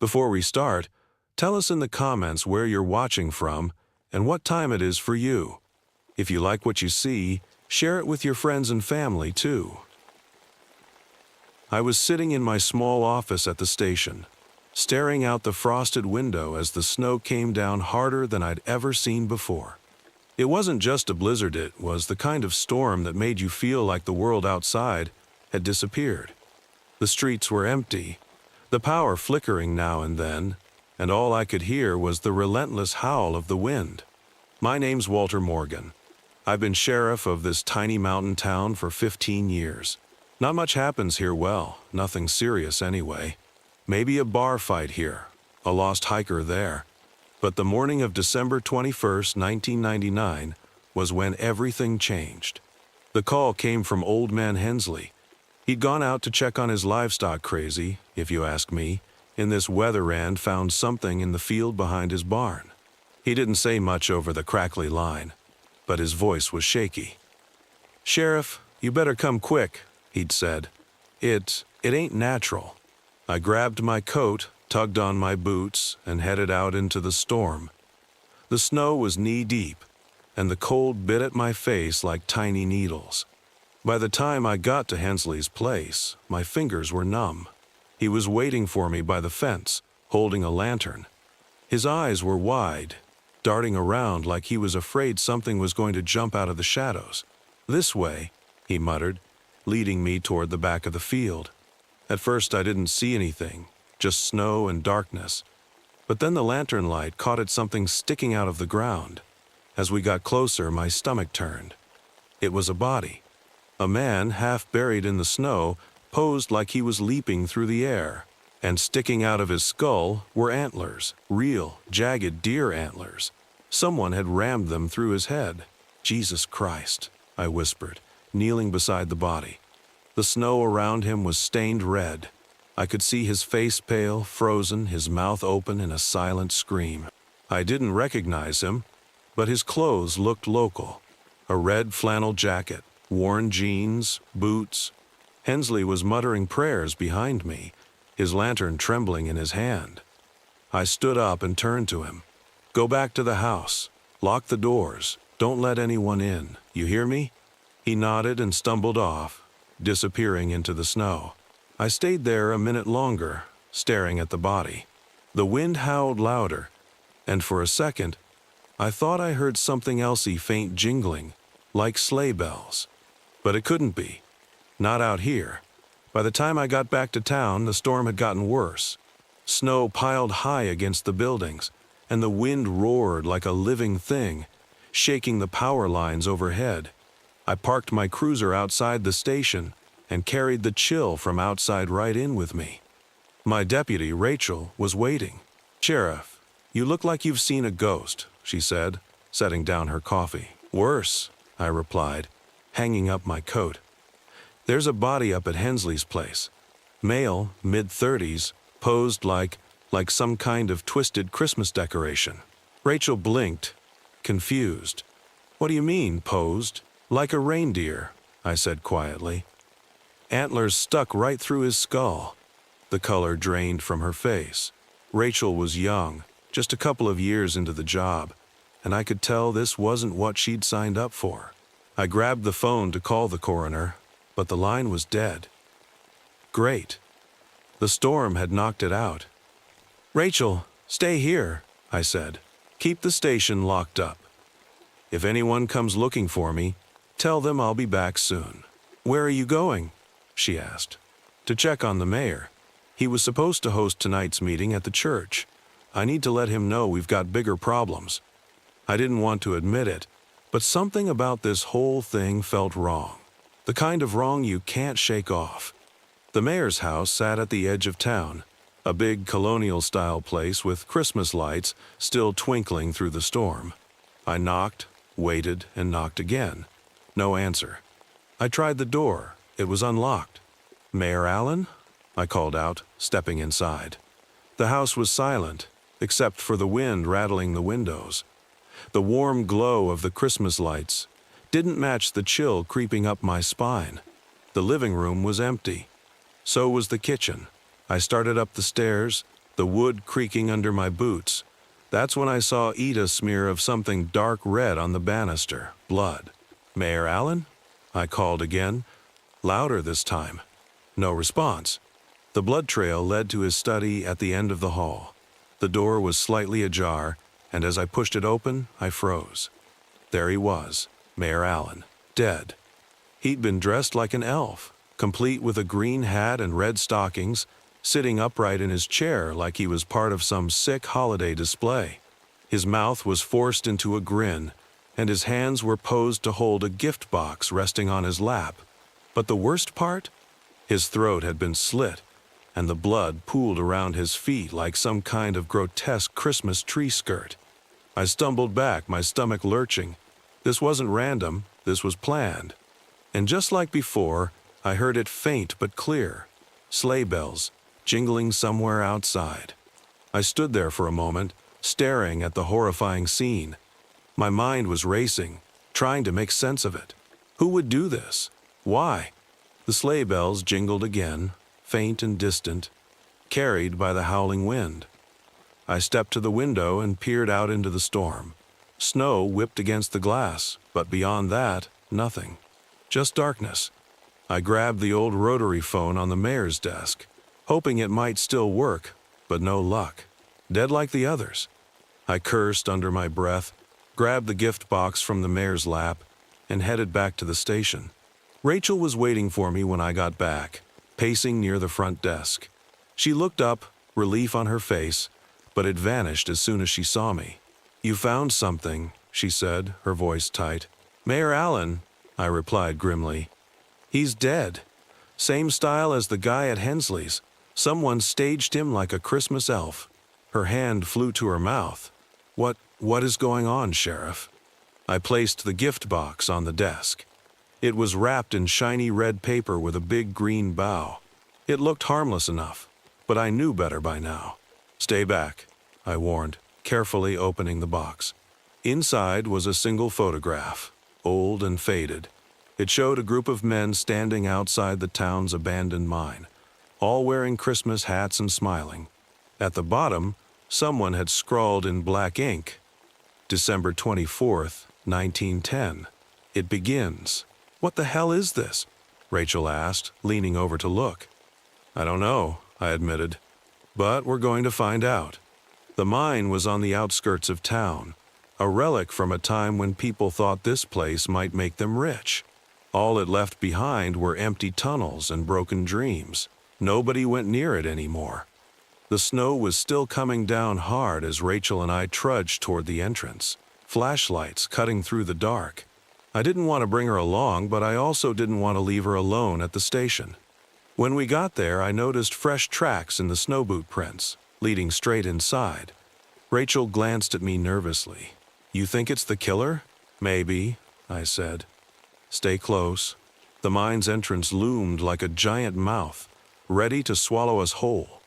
Before we start, tell us in the comments where you're watching from and what time it is for you. If you like what you see, share it with your friends and family too. I was sitting in my small office at the station, staring out the frosted window as the snow came down harder than I'd ever seen before. It wasn't just a blizzard, it was the kind of storm that made you feel like the world outside had disappeared. The streets were empty, the power flickering now and then, and all I could hear was the relentless howl of the wind. My name's Walter Morgan. I've been sheriff of this tiny mountain town for 15 years. Not much happens here, well, nothing serious anyway. Maybe a bar fight here, a lost hiker there. But the morning of December 21st, 1999, was when everything changed. The call came from Old Man Hensley. He'd gone out to check on his livestock, crazy, if you ask me, in this weather, and found something in the field behind his barn. He didn't say much over the crackly line, but his voice was shaky. "Sheriff, you better come quick," he'd said. It ain't natural." I grabbed my coat, tugged on my boots, and headed out into the storm. The snow was knee-deep, and the cold bit at my face like tiny needles. By the time I got to Hensley's place, my fingers were numb. He was waiting for me by the fence, holding a lantern. His eyes were wide, darting around like he was afraid something was going to jump out of the shadows. "This way," he muttered, leading me toward the back of the field. At first I didn't see anything, just snow and darkness. But then the lantern light caught at something sticking out of the ground. As we got closer, my stomach turned. It was a body. A man, half buried in the snow, posed like he was leaping through the air. And sticking out of his skull were antlers, real, jagged deer antlers. Someone had rammed them through his head. "Jesus Christ," I whispered, kneeling beside the body. The snow around him was stained red. I could see his face pale, frozen, his mouth open in a silent scream. I didn't recognize him, but his clothes looked local. A red flannel jacket, worn jeans, boots. Hensley was muttering prayers behind me, his lantern trembling in his hand. I stood up and turned to him. "Go back to the house. Lock the doors. Don't let anyone in. You hear me?" He nodded and stumbled off, disappearing into the snow. I stayed there a minute longer, staring at the body. The wind howled louder, and for a second, I thought I heard something elsey faint jingling, like sleigh bells. But it couldn't be. Not out here. By the time I got back to town, the storm had gotten worse. Snow piled high against the buildings, and the wind roared like a living thing, shaking the power lines overhead. I parked my cruiser outside the station and carried the chill from outside right in with me. My deputy, Rachel, was waiting. "Sheriff, you look like you've seen a ghost," she said, setting down her coffee. "Worse," I replied, hanging up my coat. "There's a body up at Hensley's place. Male, mid-30s, posed like some kind of twisted Christmas decoration." Rachel blinked, confused. "What do you mean, posed?" "Like a reindeer," I said quietly. Antlers stuck right through his skull. The color drained from her face. Rachel was young, just a couple of years into the job, and I could tell this wasn't what she'd signed up for. I grabbed the phone to call the coroner, but the line was dead. Great. The storm had knocked it out. "Rachel, stay here," I said. "Keep the station locked up. If anyone comes looking for me, tell them I'll be back soon." "Where are you going?" she asked. "To check on the mayor. He was supposed to host tonight's meeting at the church. I need to let him know we've got bigger problems." I didn't want to admit it, but something about this whole thing felt wrong. The kind of wrong you can't shake off. The mayor's house sat at the edge of town, a big colonial-style place with Christmas lights still twinkling through the storm. I knocked, waited, and knocked again. No answer. I tried the door. It was unlocked. "Mayor Allen?" I called out, stepping inside. The house was silent, except for the wind rattling the windows. The warm glow of the Christmas lights didn't match the chill creeping up my spine. The living room was empty. So was the kitchen. I started up the stairs, the wood creaking under my boots. That's when I saw Ida smear of something dark red on the banister. Blood. "Mayor Allen?" I called again, louder this time. No response. The blood trail led to his study at the end of the hall. The door was slightly ajar, and as I pushed it open, I froze. There he was, Mayor Allen, dead. He'd been dressed like an elf, complete with a green hat and red stockings, sitting upright in his chair like he was part of some sick holiday display. His mouth was forced into a grin, and his hands were posed to hold a gift box resting on his lap. But the worst part? His throat had been slit, and the blood pooled around his feet like some kind of grotesque Christmas tree skirt. I stumbled back, my stomach lurching. This wasn't random, this was planned. And just like before, I heard it faint but clear. Sleigh bells, jingling somewhere outside. I stood there for a moment, staring at the horrifying scene. My mind was racing, trying to make sense of it. Who would do this? Why? The sleigh bells jingled again, faint and distant, carried by the howling wind. I stepped to the window and peered out into the storm. Snow whipped against the glass, but beyond that, nothing. Just darkness. I grabbed the old rotary phone on the mayor's desk, hoping it might still work, but no luck. Dead like the others. I cursed under my breath, grabbed the gift box from the mayor's lap, and headed back to the station. Rachel was waiting for me when I got back, pacing near the front desk. She looked up, relief on her face, but it vanished as soon as she saw me. "You found something," she said, her voice tight. "Mayor Allen," I replied grimly. "He's dead. Same style as the guy at Hensley's. Someone staged him like a Christmas elf." Her hand flew to her mouth. What is going on, Sheriff?" I placed the gift box on the desk. It was wrapped in shiny red paper with a big green bow. It looked harmless enough, but I knew better by now. "Stay back," I warned, carefully opening the box. Inside was a single photograph, old and faded. It showed a group of men standing outside the town's abandoned mine, all wearing Christmas hats and smiling. At the bottom, someone had scrawled in black ink, "December 24th, 1910. It begins." "What the hell is this?" Rachel asked, leaning over to look. "I don't know," I admitted, "but we're going to find out." The mine was on the outskirts of town, a relic from a time when people thought this place might make them rich. All it left behind were empty tunnels and broken dreams. Nobody went near it anymore. The snow was still coming down hard as Rachel and I trudged toward the entrance, flashlights cutting through the dark. I didn't want to bring her along, but I also didn't want to leave her alone at the station. When we got there, I noticed fresh tracks in the snow boot prints, leading straight inside. Rachel glanced at me nervously. "You think it's the killer?" "Maybe," I said. "Stay close." The mine's entrance loomed like a giant mouth, ready to swallow us whole.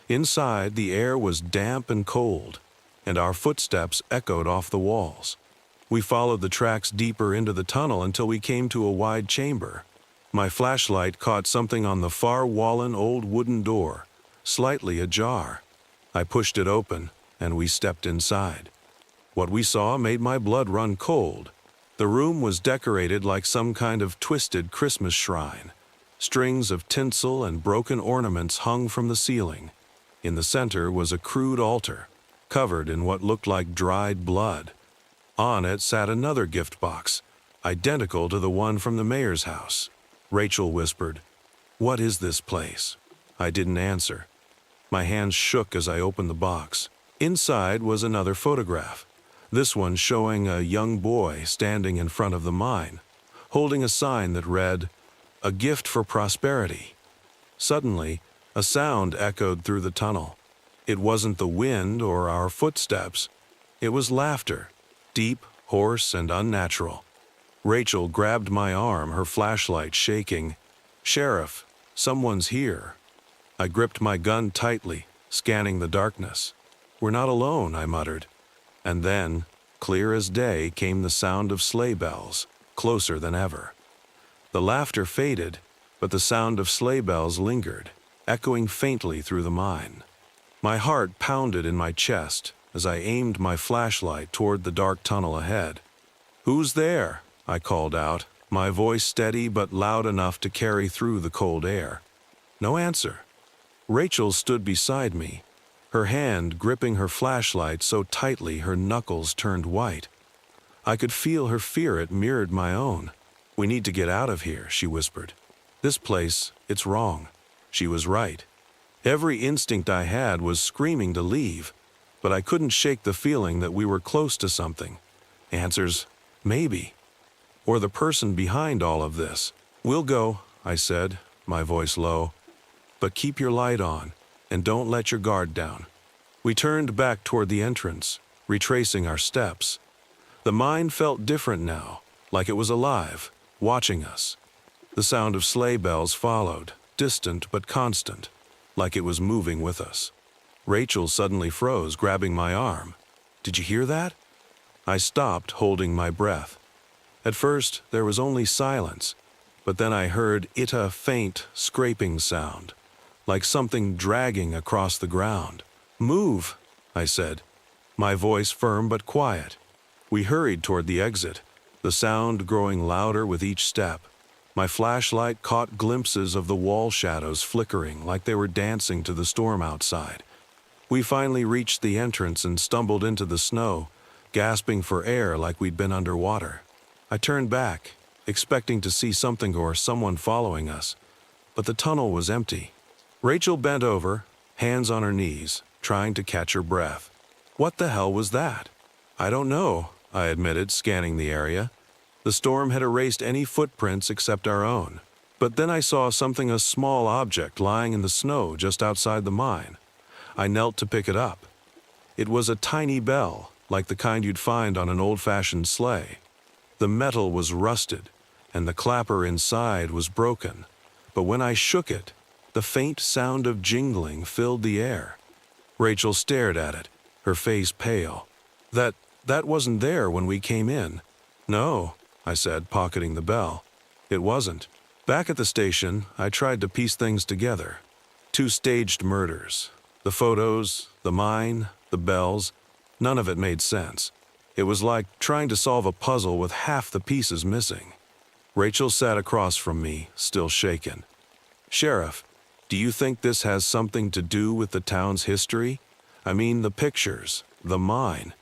Inside, the air was damp and cold, and our footsteps echoed off the walls. We followed the tracks deeper into the tunnel until we came to a wide chamber. My flashlight caught something on the far-wallen old wooden door, slightly ajar. I pushed it open, and we stepped inside. What we saw made my blood run cold. The room was decorated like some kind of twisted Christmas shrine. Strings of tinsel and broken ornaments hung from the ceiling. In the center was a crude altar, covered in what looked like dried blood. On it sat another gift box, identical to the one from the mayor's house. Rachel whispered, "What is this place?" I didn't answer. My hands shook as I opened the box. Inside was another photograph, this one showing a young boy standing in front of the mine, holding a sign that read, "A gift for prosperity." Suddenly, a sound echoed through the tunnel. It wasn't the wind or our footsteps. It was laughter, deep, hoarse, and unnatural. Rachel grabbed my arm, her flashlight shaking. "Sheriff, someone's here." I gripped my gun tightly, scanning the darkness. "We're not alone," I muttered. And then, clear as day, came the sound of sleigh bells, closer than ever. The laughter faded, but the sound of sleigh bells lingered, echoing faintly through the mine. My heart pounded in my chest as I aimed my flashlight toward the dark tunnel ahead. "Who's there?" I called out, my voice steady but loud enough to carry through the cold air. No answer. Rachel stood beside me, her hand gripping her flashlight so tightly her knuckles turned white. I could feel her fear. It mirrored my own. "We need to get out of here," she whispered. "This place, it's wrong." She was right. Every instinct I had was screaming to leave, but I couldn't shake the feeling that we were close to something. Answers, maybe. Or the person behind all of this. "We'll go," I said, my voice low. "But keep your light on, and don't let your guard down." We turned back toward the entrance, retracing our steps. The mine felt different now, like it was alive, watching us. The sound of sleigh bells followed, distant but constant, like it was moving with us. Rachel suddenly froze, grabbing my arm. "Did you hear that?" I stopped, holding my breath. At first, there was only silence, but then I heard a faint, scraping sound, like something dragging across the ground. "Move," I said, my voice firm but quiet. We hurried toward the exit, the sound growing louder with each step. My flashlight caught glimpses of the wall shadows flickering like they were dancing to the storm outside. We finally reached the entrance and stumbled into the snow, gasping for air like we'd been underwater. I turned back, expecting to see something or someone following us, but the tunnel was empty. Rachel bent over, hands on her knees, trying to catch her breath. "What the hell was that?" "I don't know," I admitted, scanning the area. The storm had erased any footprints except our own. But then I saw something, a small object lying in the snow just outside the mine. I knelt to pick it up. It was a tiny bell, like the kind you'd find on an old-fashioned sleigh. The metal was rusted, and the clapper inside was broken. But when I shook it, the faint sound of jingling filled the air. Rachel stared at it, her face pale. That wasn't there when we came in." "No," I said, pocketing the bell. "It wasn't." Back at the station, I tried to piece things together. 2 staged murders. The photos, the mine, the bells, none of it made sense. It was like trying to solve a puzzle with half the pieces missing. Rachel sat across from me, still shaken. "Sheriff, do you think this has something to do with the town's history? I mean, the pictures, the mine."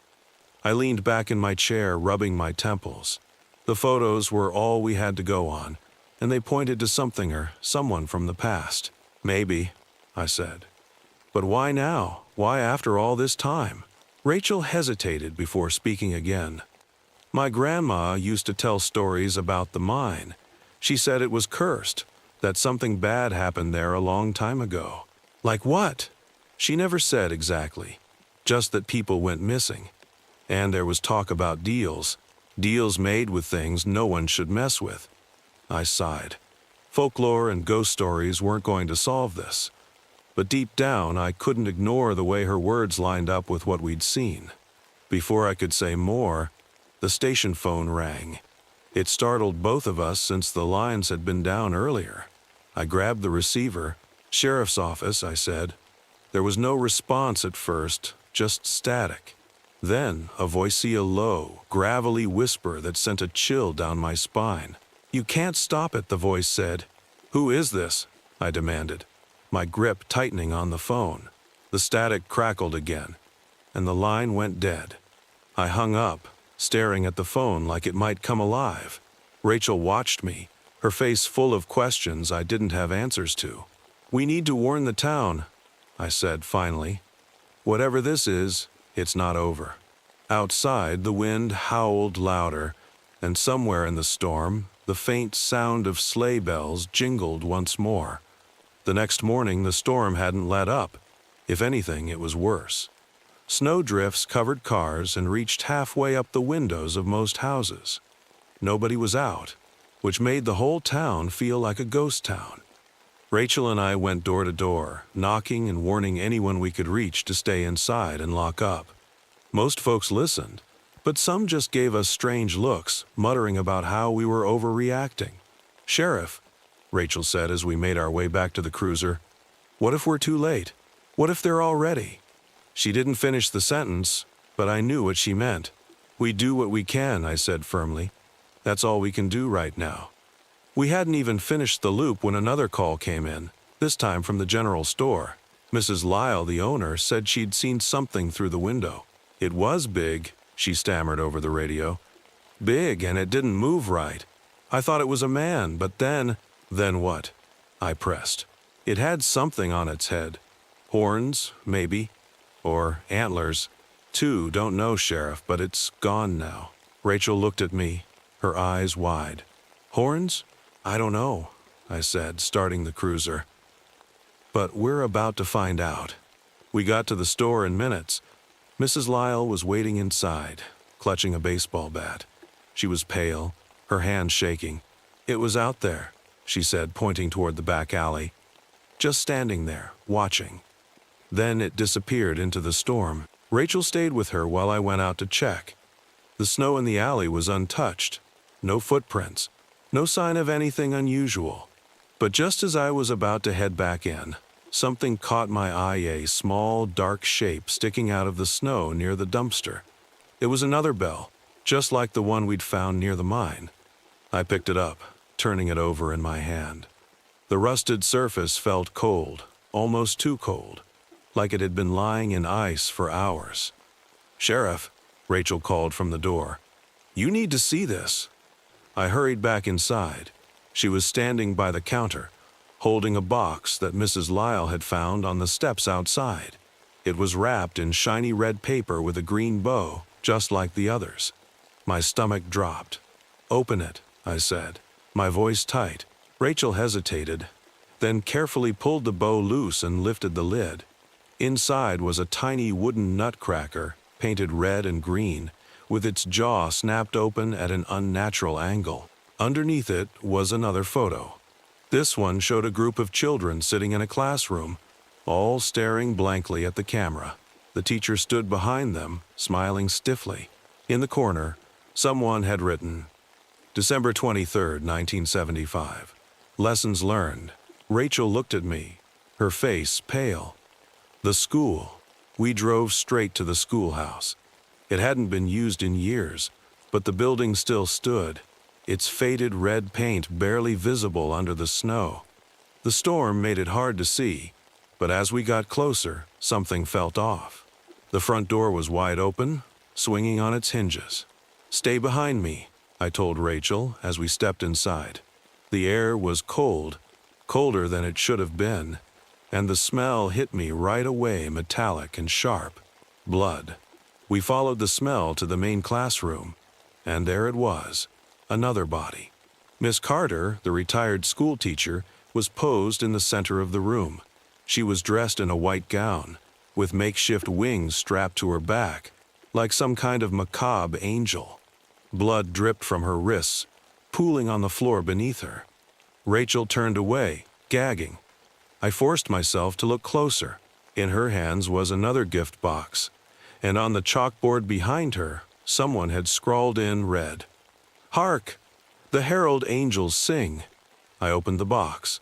I leaned back in my chair, rubbing my temples. The photos were all we had to go on, and they pointed to something or someone from the past. "Maybe," I said. "But why now? Why after all this time?" Rachel hesitated before speaking again. "My grandma used to tell stories about the mine. She said it was cursed, that something bad happened there a long time ago." "Like what?" "She never said exactly, just that people went missing. And there was talk about deals made with things no one should mess with." I sighed. Folklore and ghost stories weren't going to solve this. But deep down, I couldn't ignore the way her words lined up with what we'd seen. Before I could say more, the station phone rang. It startled both of us since the lines had been down earlier. I grabbed the receiver. "Sheriff's office," I said. There was no response at first, just static. Then a voice, a low, gravelly whisper that sent a chill down my spine. "You can't stop it," the voice said. "Who is this?" I demanded, my grip tightening on the phone. The static crackled again, and the line went dead. I hung up, staring at the phone like it might come alive. Rachel watched me, her face full of questions I didn't have answers to. "We need to warn the town," I said finally. "Whatever this is, it's not over." Outside, the wind howled louder, and somewhere in the storm, the faint sound of sleigh bells jingled once more. The next morning, the storm hadn't let up. If anything, it was worse. Snowdrifts covered cars and reached halfway up the windows of most houses. Nobody was out, which made the whole town feel like a ghost town. Rachel and I went door to door, knocking and warning anyone we could reach to stay inside and lock up. Most folks listened, but some just gave us strange looks, muttering about how we were overreacting. "Sheriff," Rachel said as we made our way back to the cruiser, "what if we're too late? What if they're all ready? She didn't finish the sentence, but I knew what she meant. We do what we can, I said firmly. That's all we can do right now. We hadn't even finished the loop when another call came in, this time from the general store. Mrs. Lyle, the owner, said she'd seen something through the window. It was big, she stammered over the radio. Big, and it didn't move right. I thought it was a man, but then what? I pressed. It had something on its head. Horns, maybe. Or antlers. Don't know, Sheriff, but it's gone now. Rachel looked at me, her eyes wide. Horns? I don't know, I said, starting the cruiser. But we're about to find out. We got to the store in minutes. Mrs. Lyle was waiting inside, clutching a baseball bat. She was pale, her hand shaking. It was out there, she said, pointing toward the back alley. Just standing there, watching. Then it disappeared into the storm. Rachel stayed with her while I went out to check. The snow in the alley was untouched. No footprints. No sign of anything unusual. But just as I was about to head back in, something caught my eye, a small, dark shape sticking out of the snow near the dumpster. It was another bell, just like the one we'd found near the mine. I picked it up, turning it over in my hand. The rusted surface felt cold, almost too cold, like it had been lying in ice for hours. Sheriff, Rachel called from the door. You need to see this. I hurried back inside. She was standing by the counter, holding a box that Mrs. Lyle had found on the steps outside. It was wrapped in shiny red paper with a green bow, just like the others. My stomach dropped. Open it, I said, my voice tight. Rachel hesitated, then carefully pulled the bow loose and lifted the lid. Inside was a tiny wooden nutcracker, painted red and green, with its jaw snapped open at an unnatural angle. Underneath it was another photo. This one showed a group of children sitting in a classroom, all staring blankly at the camera. The teacher stood behind them, smiling stiffly. In the corner, someone had written, December 23, 1975. Lessons learned. Rachel looked at me, her face pale. The school. We drove straight to the schoolhouse. It hadn't been used in years, but the building still stood, its faded red paint barely visible under the snow. The storm made it hard to see, but as we got closer, something felt off. The front door was wide open, swinging on its hinges. Stay behind me, I told Rachel as we stepped inside. The air was cold, colder than it should have been, and the smell hit me right away, metallic and sharp. Blood. We followed the smell to the main classroom, and there it was, another body. Miss Carter, the retired school teacher, was posed in the center of the room. She was dressed in a white gown, with makeshift wings strapped to her back, like some kind of macabre angel. Blood dripped from her wrists, pooling on the floor beneath her. Rachel turned away, gagging. I forced myself to look closer. In her hands was another gift box, and on the chalkboard behind her, someone had scrawled in red, "Hark! The herald angels sing." I opened the box.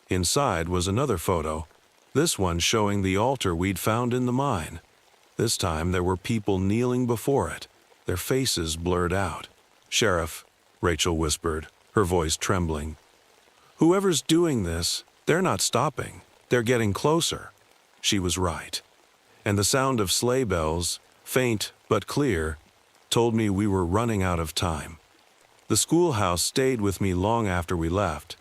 Inside was another photo, this one showing the altar we'd found in the mine. This time there were people kneeling before it, their faces blurred out. "Sheriff," Rachel whispered, her voice trembling. "Whoever's doing this, they're not stopping. They're getting closer." She was right. And the sound of sleigh bells, faint but clear, told me we were running out of time. The schoolhouse stayed with me long after we left.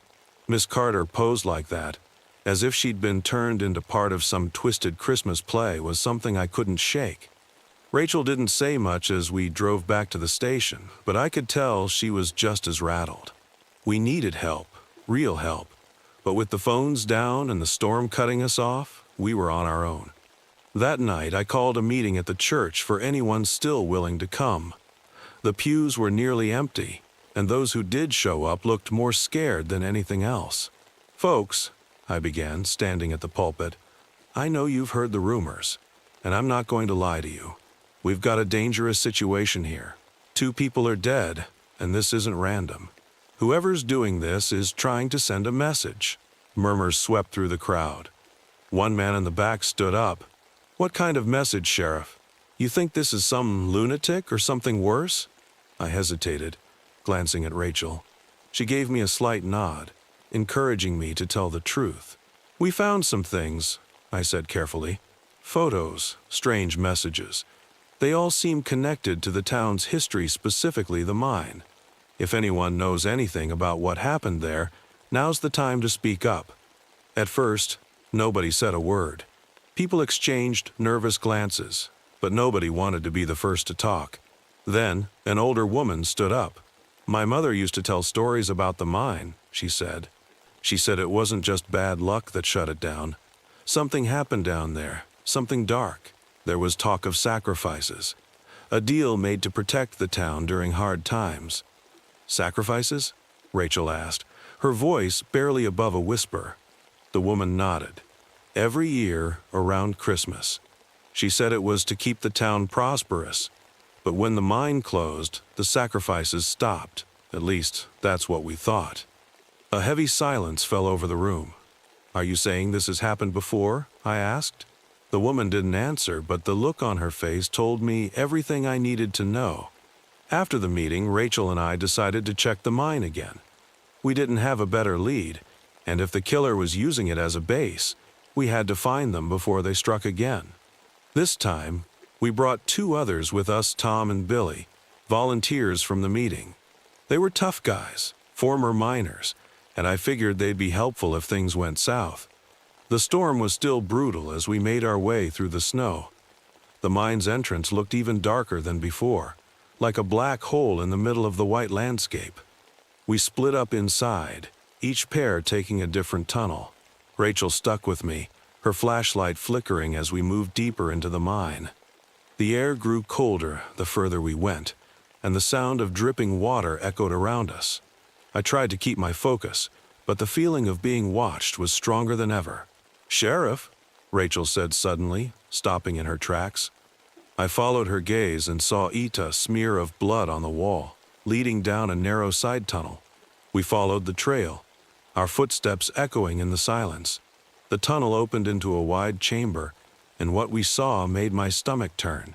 Miss Carter posed like that, as if she'd been turned into part of some twisted Christmas play, was something I couldn't shake. Rachel didn't say much as we drove back to the station, but I could tell she was just as rattled. We needed help, real help, but with the phones down and the storm cutting us off, we were on our own. That night, I called a meeting at the church for anyone still willing to come. The pews were nearly empty, and those who did show up looked more scared than anything else. "Folks," I began, standing at the pulpit, "I know you've heard the rumors, and I'm not going to lie to you. We've got a dangerous situation here. 2 people are dead, and this isn't random. Whoever's doing this is trying to send a message." Murmurs swept through the crowd. One man in the back stood up. "What kind of message, Sheriff? You think this is some lunatic or something worse?" I hesitated, glancing at Rachel. She gave me a slight nod, encouraging me to tell the truth. "We found some things," I said carefully. "Photos, strange messages. They all seem connected to the town's history, specifically the mine. If anyone knows anything about what happened there, now's the time to speak up." At first, nobody said a word. People exchanged nervous glances, but nobody wanted to be the first to talk. Then, an older woman stood up. "My mother used to tell stories about the mine," she said. "She said it wasn't just bad luck that shut it down. Something happened down there, something dark. There was talk of sacrifices. A deal made to protect the town during hard times." "Sacrifices?" Rachel asked, her voice barely above a whisper. The woman nodded. "Every year around Christmas. She said it was to keep the town prosperous. But when the mine closed, the sacrifices stopped. At least, that's what we thought." A heavy silence fell over the room. "Are you saying this has happened before?" I asked. The woman didn't answer, but the look on her face told me everything I needed to know. After the meeting, Rachel and I decided to check the mine again. We didn't have a better lead, and if the killer was using it as a base, we had to find them before they struck again. This time, we brought 2 others with us, Tom and Billy, volunteers from the meeting. They were tough guys, former miners, and I figured they'd be helpful if things went south. The storm was still brutal as we made our way through the snow. The mine's entrance looked even darker than before, like a black hole in the middle of the white landscape. We split up inside, each pair taking a different tunnel. Rachel stuck with me, her flashlight flickering as we moved deeper into the mine. The air grew colder the further we went, and the sound of dripping water echoed around us. I tried to keep my focus, but the feeling of being watched was stronger than ever. "Sheriff," Rachel said suddenly, stopping in her tracks. I followed her gaze and saw a smear of blood on the wall, leading down a narrow side tunnel. We followed the trail, our footsteps echoing in the silence. The tunnel opened into a wide chamber, and what we saw made my stomach turn.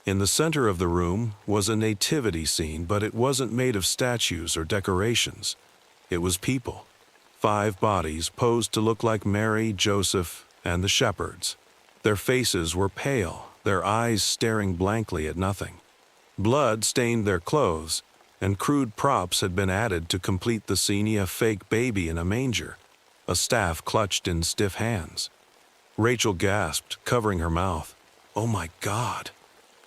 In the center of the room was a nativity scene, but it wasn't made of statues or decorations. It was people. 5 bodies posed to look like Mary, Joseph, and the shepherds. Their faces were pale, their eyes staring blankly at nothing. Blood stained their clothes, and crude props had been added to complete the scene: a fake baby in a manger, a staff clutched in stiff hands. Rachel gasped, covering her mouth. "Oh my God!"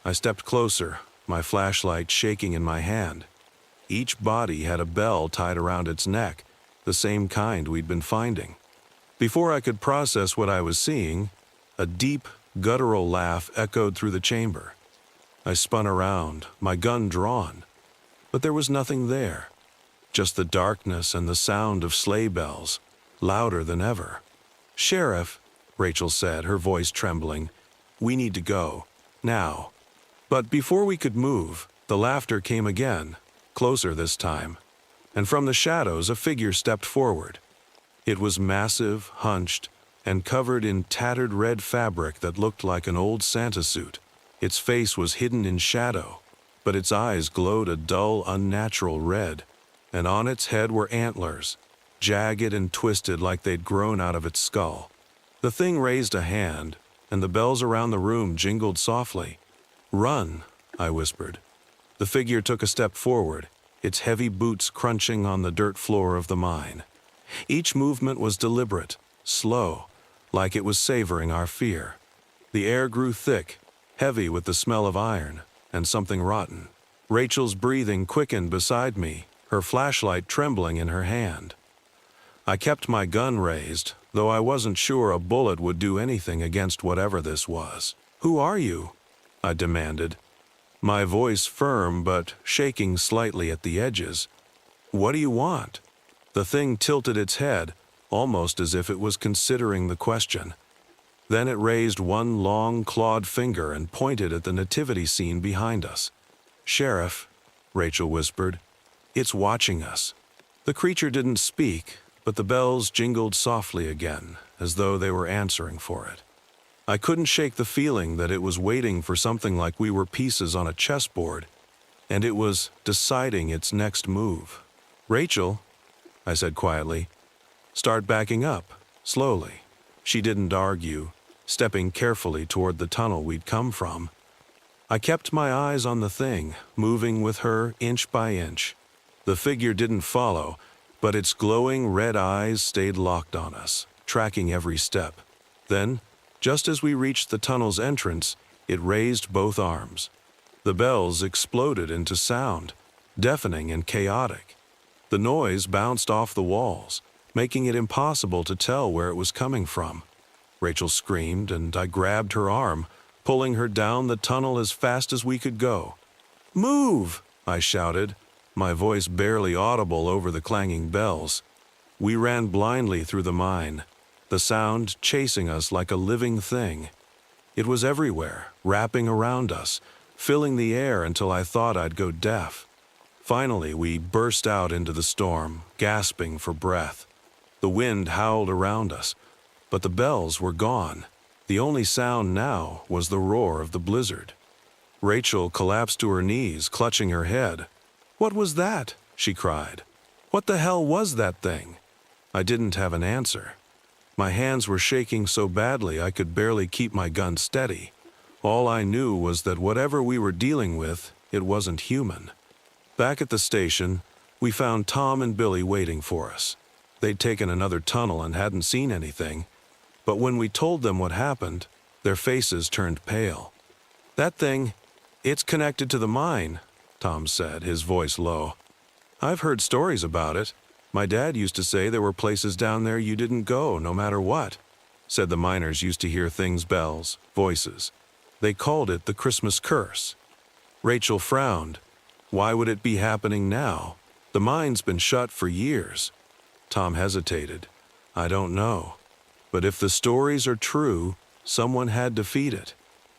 I stepped closer, my flashlight shaking in my hand. Each body had a bell tied around its neck, the same kind we'd been finding. Before I could process what I was seeing, a deep, guttural laugh echoed through the chamber. I spun around, my gun drawn, but there was nothing there. Just the darkness and the sound of sleigh bells, louder than ever. "Sheriff," Rachel said, her voice trembling, "we need to go. Now." But before we could move, the laughter came again, closer this time, and from the shadows a figure stepped forward. It was massive, hunched, and covered in tattered red fabric that looked like an old Santa suit. Its face was hidden in shadow, but its eyes glowed a dull, unnatural red, and on its head were antlers, jagged and twisted like they'd grown out of its skull. The thing raised a hand, and the bells around the room jingled softly. "Run," I whispered. The figure took a step forward, its heavy boots crunching on the dirt floor of the mine. Each movement was deliberate, slow, like it was savoring our fear. The air grew thick, heavy with the smell of iron and something rotten. Rachel's breathing quickened beside me, her flashlight trembling in her hand. I kept my gun raised, though I wasn't sure a bullet would do anything against whatever this was. "Who are you?" I demanded, my voice firm but shaking slightly at the edges. "What do you want?" The thing tilted its head, almost as if it was considering the question. Then it raised one long, clawed finger and pointed at the nativity scene behind us. "Sheriff," Rachel whispered, "it's watching us." The creature didn't speak, but the bells jingled softly again, as though they were answering for it. I couldn't shake the feeling that it was waiting for something like we were pieces on a chessboard, and it was deciding its next move. "Rachel," I said quietly, "start backing up, slowly." She didn't argue, stepping carefully toward the tunnel we'd come from. I kept my eyes on the thing, moving with her inch by inch. The figure didn't follow, but its glowing red eyes stayed locked on us, tracking every step. Then, just as we reached the tunnel's entrance, it raised both arms. The bells exploded into sound, deafening and chaotic. The noise bounced off the walls, making it impossible to tell where it was coming from. Rachel screamed, and I grabbed her arm, pulling her down the tunnel as fast as we could go. "Move!" I shouted, my voice barely audible over the clanging bells. We ran blindly through the mine, the sound chasing us like a living thing. It was everywhere, wrapping around us, filling the air until I thought I'd go deaf. Finally, we burst out into the storm, gasping for breath. The wind howled around us, but the bells were gone. The only sound now was the roar of the blizzard. Rachel collapsed to her knees, clutching her head. "What was that?" she cried. "What the hell was that thing?" I didn't have an answer. My hands were shaking so badly I could barely keep my gun steady. All I knew was that whatever we were dealing with, it wasn't human. Back at the station, we found Tom and Billy waiting for us. They'd taken another tunnel and hadn't seen anything, but when we told them what happened, their faces turned pale. "That thing, it's connected to the mine," Tom said, his voice low. "I've heard stories about it. My dad used to say there were places down there you didn't go, no matter what." Said the miners used to hear things, bells, voices. They called it the Christmas curse. Rachel frowned. Why would it be happening now? The mine's been shut for years. Tom hesitated. "I don't know. But if the stories are true, someone had to feed it.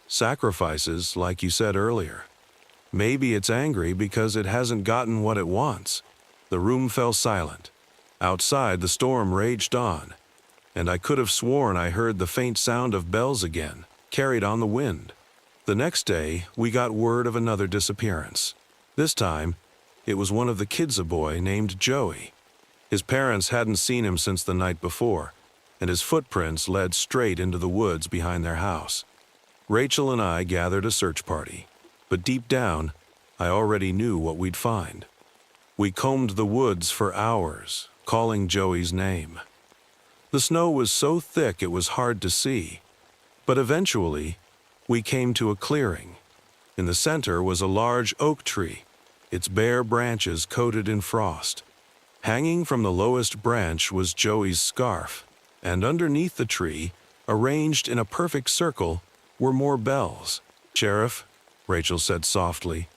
Sacrifices, like you said earlier. Maybe it's angry because it hasn't gotten what it wants." The room fell silent. Outside, the storm raged on, and I could have sworn I heard the faint sound of bells again, carried on the wind. The next day, we got word of another disappearance. This time, it was one of the kids, a boy named Joey. His parents hadn't seen him since the night before, and his footprints led straight into the woods behind their house. Rachel and I gathered a search party, but deep down, I already knew what we'd find. We combed the woods for hours, calling Joey's name. The snow was so thick it was hard to see, but eventually, we came to a clearing. In the center was a large oak tree, its bare branches coated in frost. Hanging from the lowest branch was Joey's scarf, and underneath the tree, arranged in a perfect circle, were more bells. "Sheriff," Rachel said softly,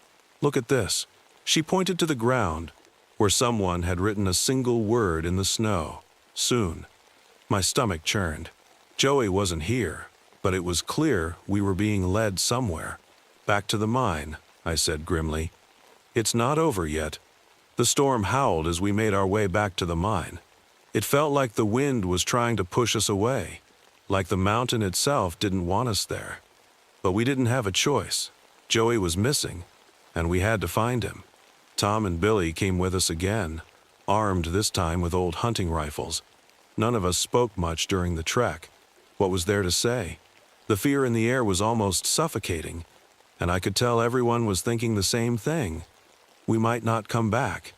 "look at this." She pointed to the ground, where someone had written a single word in the snow. "Soon." My stomach churned. Joey wasn't here, but it was clear we were being led somewhere. "Back to the mine," I said grimly. "It's not over yet." The storm howled as we made our way back to the mine. It felt like the wind was trying to push us away, like the mountain itself didn't want us there. But we didn't have a choice. Joey was missing, and we had to find him. Tom and Billy came with us again, armed this time with old hunting rifles. None of us spoke much during the trek. What was there to say? The fear in the air was almost suffocating, and I could tell everyone was thinking the same thing. We might not come back.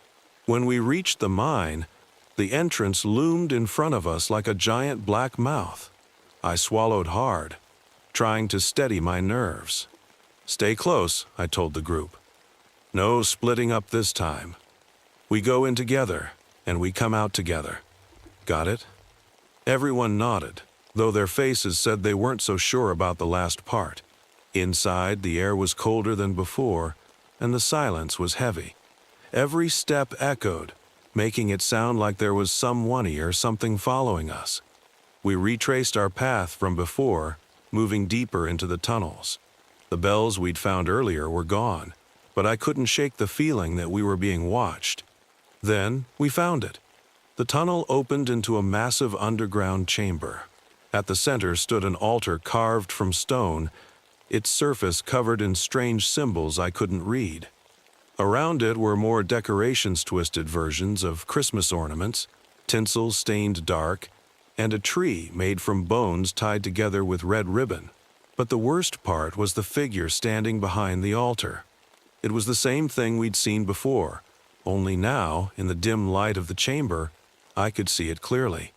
When we reached the mine, the entrance loomed in front of us like a giant black mouth. I swallowed hard, trying to steady my nerves. "Stay close," I told the group. "No splitting up this time. We go in together, and we come out together. Got it?" Everyone nodded, though their faces said they weren't so sure about the last part. Inside, the air was colder than before, and the silence was heavy. Every step echoed, making it sound like there was someone or something following us. We retraced our path from before, moving deeper into the tunnels. The bells we'd found earlier were gone, but I couldn't shake the feeling that we were being watched. Then we found it. The tunnel opened into a massive underground chamber. At the center stood an altar carved from stone, its surface covered in strange symbols I couldn't read. Around it were more decorations, twisted versions of Christmas ornaments, tinsel stained dark, and a tree made from bones tied together with red ribbon. But the worst part was the figure standing behind the altar. It was the same thing we'd seen before, only now, in the dim light of the chamber, I could see it clearly.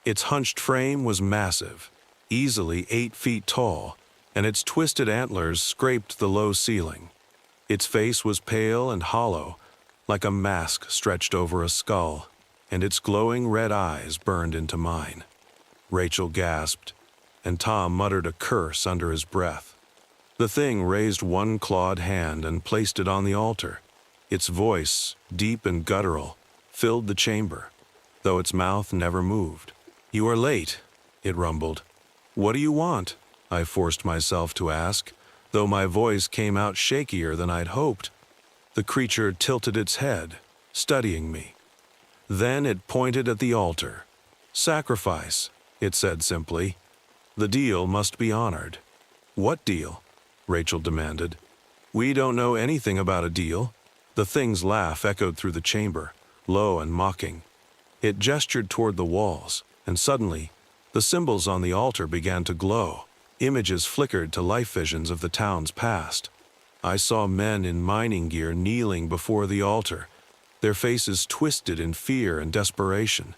Its hunched frame was massive, easily 8 feet tall, and its twisted antlers scraped the low ceiling. Its face was pale and hollow, like a mask stretched over a skull, and its glowing red eyes burned into mine. Rachel gasped, and Tom muttered a curse under his breath. The thing raised one clawed hand and placed it on the altar. Its voice, deep and guttural, filled the chamber, though its mouth never moved. "You are late," it rumbled. "What do you want?" I forced myself to ask, though my voice came out shakier than I'd hoped. The creature tilted its head, studying me. Then it pointed at the altar. "Sacrifice," it said simply. "The deal must be honored." "What deal?" Rachel demanded. "We don't know anything about a deal." The thing's laugh echoed through the chamber, low and mocking. It gestured toward the walls, and suddenly, the symbols on the altar began to glow. Images flickered to life visions of the town's past. I saw men in mining gear kneeling before the altar, their faces twisted in fear and desperation.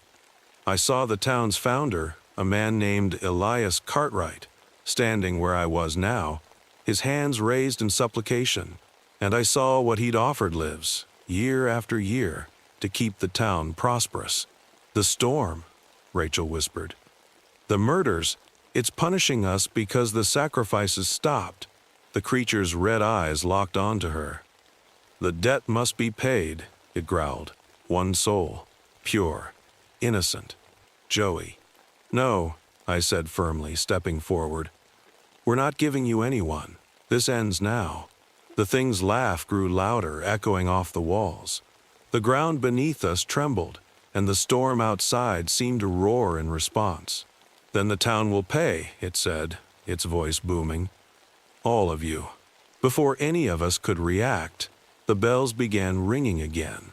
I saw the town's founder, a man named Elias Cartwright, standing where I was now, his hands raised in supplication, and I saw what he'd offered lives, year after year, to keep the town prosperous. "The storm," Rachel whispered. "The murders, it's punishing us because the sacrifices stopped." The creature's red eyes locked onto her. "The debt must be paid," it growled. "One soul, pure, innocent. Joey." "No," I said firmly, stepping forward. "We're not giving you anyone. This ends now." The thing's laugh grew louder, echoing off the walls. The ground beneath us trembled, and the storm outside seemed to roar in response. "Then the town will pay," it said, its voice booming. "All of you." Before any of us could react, the bells began ringing again.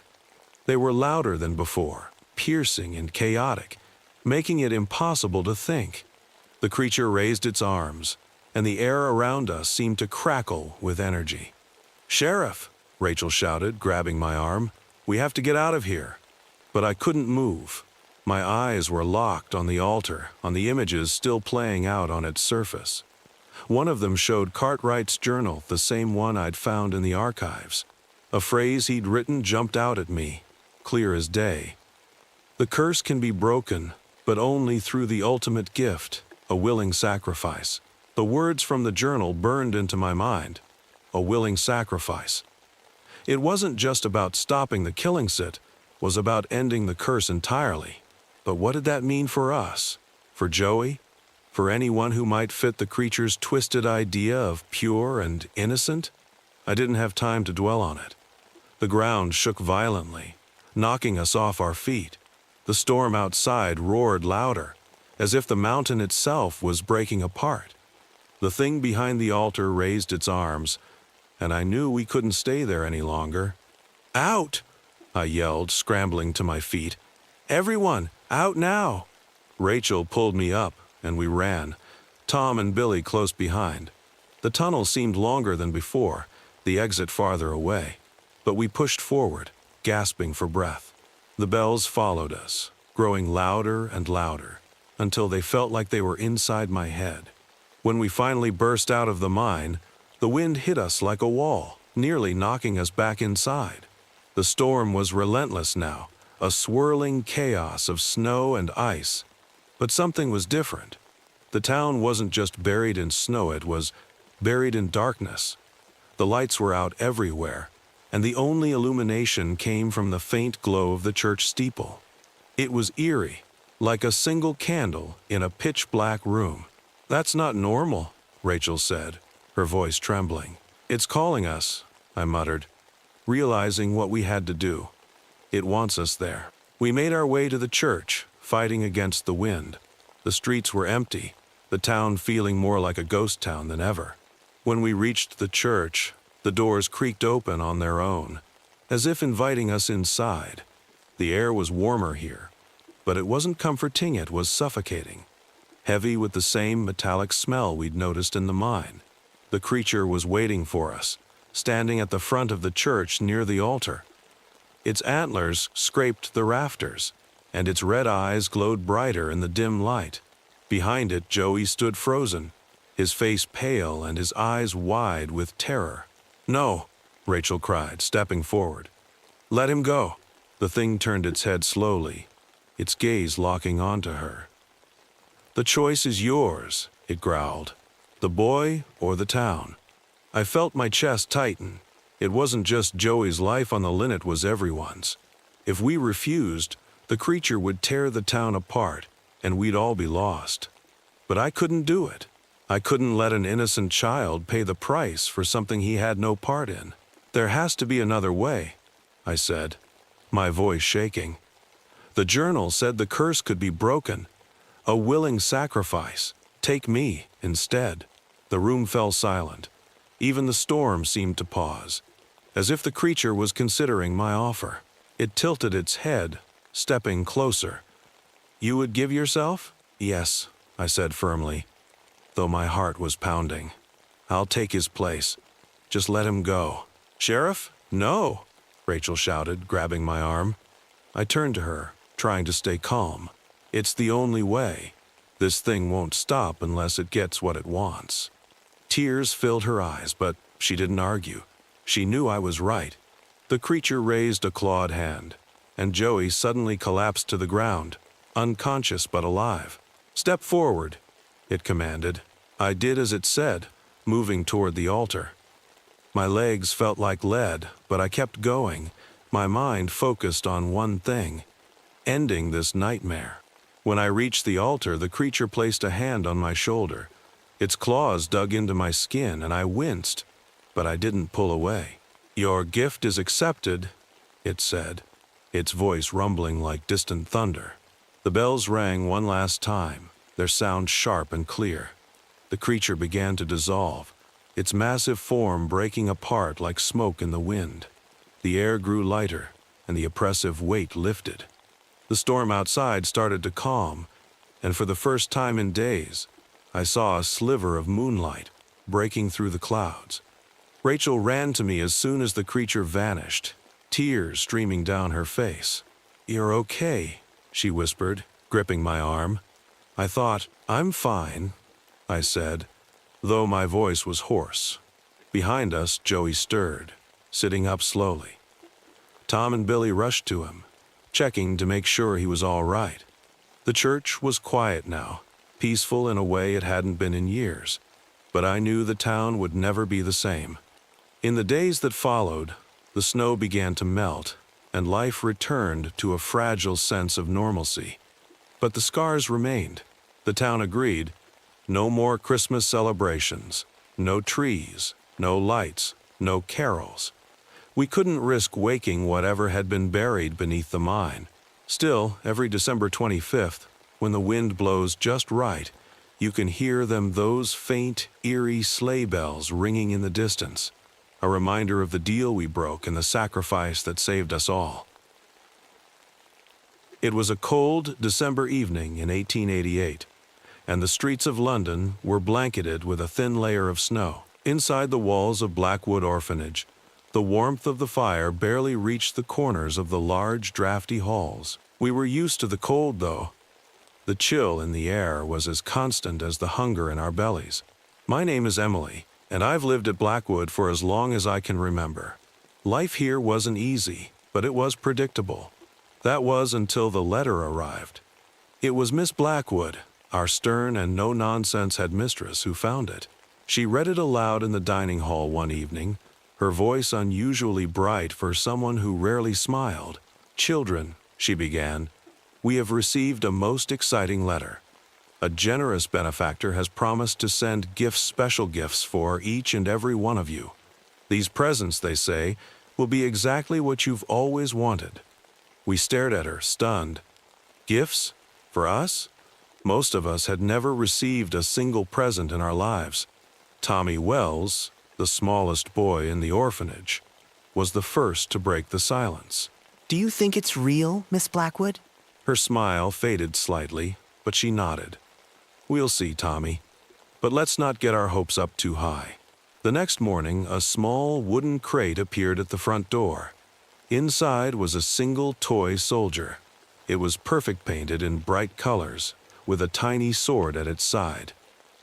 They were louder than before, piercing and chaotic, making it impossible to think. The creature raised its arms, and the air around us seemed to crackle with energy. "Sheriff," Rachel shouted, grabbing my arm, "we have to get out of here." But I couldn't move. My eyes were locked on the altar, on the images still playing out on its surface. One of them showed Cartwright's journal, the same one I'd found in the archives. A phrase he'd written jumped out at me, clear as day. "The curse can be broken, but only through the ultimate gift, a willing sacrifice." The words from the journal burned into my mind. A willing sacrifice. It wasn't just about stopping the killing it was about ending the curse entirely. But what did that mean for us? For Joey? For anyone who might fit the creature's twisted idea of pure and innocent? I didn't have time to dwell on it. The ground shook violently, knocking us off our feet. The storm outside roared louder, as if the mountain itself was breaking apart. The thing behind the altar raised its arms, and I knew we couldn't stay there any longer. "Out!" I yelled, scrambling to my feet. "Everyone, out now!" Rachel pulled me up, and we ran, Tom and Billy close behind. The tunnel seemed longer than before, the exit farther away, but we pushed forward, gasping for breath. The bells followed us, growing louder and louder, until they felt like they were inside my head. When we finally burst out of the mine, the wind hit us like a wall, nearly knocking us back inside. The storm was relentless now, a swirling chaos of snow and ice. But something was different. The town wasn't just buried in snow, it was buried in darkness. The lights were out everywhere, and the only illumination came from the faint glow of the church steeple. It was eerie, like a single candle in a pitch-black room. "That's not normal," Rachel said, her voice trembling. "It's calling us," I muttered, realizing what we had to do. "It wants us there." We made our way to the church, fighting against the wind. The streets were empty, the town feeling more like a ghost town than ever. When we reached the church, the doors creaked open on their own, as if inviting us inside. The air was warmer here, but it wasn't comforting, it was suffocating, heavy with the same metallic smell we'd noticed in the mine. The creature was waiting for us, standing at the front of the church near the altar. Its antlers scraped the rafters, and its red eyes glowed brighter in the dim light. Behind it, Joey stood frozen, his face pale and his eyes wide with terror. "No," Rachel cried, stepping forward. "Let him go." The thing turned its head slowly, its gaze locking onto her. "The choice is yours," it growled. "The boy or the town." I felt my chest tighten. It wasn't just Joey's life on the line, it was everyone's. If we refused, the creature would tear the town apart, and we'd all be lost. But I couldn't do it. I couldn't let an innocent child pay the price for something he had no part in. "There has to be another way," I said, my voice shaking. "The journal said the curse could be broken. A willing sacrifice. Take me instead." The room fell silent. Even the storm seemed to pause, as if the creature was considering my offer. It tilted its head, stepping closer. "You would give yourself?" "Yes," I said firmly, though my heart was pounding. "I'll take his place. Just let him go." "Sheriff? No!" Rachel shouted, grabbing my arm. I turned to her, trying to stay calm. "It's the only way. This thing won't stop unless it gets what it wants." Tears filled her eyes, but she didn't argue. She knew I was right. The creature raised a clawed hand, and Joey suddenly collapsed to the ground, unconscious but alive. "Step forward," it commanded. I did as it said, moving toward the altar. My legs felt like lead, but I kept going, my mind focused on one thing: ending this nightmare. When I reached the altar, the creature placed a hand on my shoulder. Its claws dug into my skin, and I winced, but I didn't pull away. "Your gift is accepted," it said, its voice rumbling like distant thunder. The bells rang one last time, their sound sharp and clear. The creature began to dissolve, its massive form breaking apart like smoke in the wind. The air grew lighter, and the oppressive weight lifted. The storm outside started to calm, and for the first time in days, I saw a sliver of moonlight breaking through the clouds. Rachel ran to me as soon as the creature vanished, tears streaming down her face. "You're okay," she whispered, gripping my arm. I thought, "I'm fine," I said, though my voice was hoarse. Behind us, Joey stirred, sitting up slowly. Tom and Billy rushed to him, checking to make sure he was all right. The church was quiet now, peaceful in a way it hadn't been in years, but I knew the town would never be the same. In the days that followed, the snow began to melt, and life returned to a fragile sense of normalcy. But the scars remained. The town agreed. No more Christmas celebrations, no trees, no lights, no carols. We couldn't risk waking whatever had been buried beneath the mine. Still, every December 25th, when the wind blows just right, you can hear them, those faint, eerie sleigh bells ringing in the distance, a reminder of the deal we broke and the sacrifice that saved us all. It was a cold December evening in 1888, and the streets of London were blanketed with a thin layer of snow. Inside the walls of Blackwood Orphanage, the warmth of the fire barely reached the corners of the large, drafty halls. We were used to the cold, though. The chill in the air was as constant as the hunger in our bellies. "My name is Emily, and I've lived at Blackwood for as long as I can remember. Life here wasn't easy, but it was predictable. That was until the letter arrived. It was Miss Blackwood, our stern and no-nonsense headmistress, who found it. She read it aloud in the dining hall one evening, her voice unusually bright for someone who rarely smiled. "Children," she began, "we have received a most exciting letter. A generous benefactor has promised to send special gifts for each and every one of you. These presents, they say, will be exactly what you've always wanted." We stared at her, stunned. "Gifts? For us?" Most of us had never received a single present in our lives. Tommy Wells, the smallest boy in the orphanage, was the first to break the silence. Do you think it's real, Miss Blackwood? Her smile faded slightly, but she nodded. We'll see, Tommy. But let's not get our hopes up too high. The next morning, a small wooden crate appeared at the front door. Inside was a single toy soldier. It was perfect painted in bright colors, with a tiny sword at its side.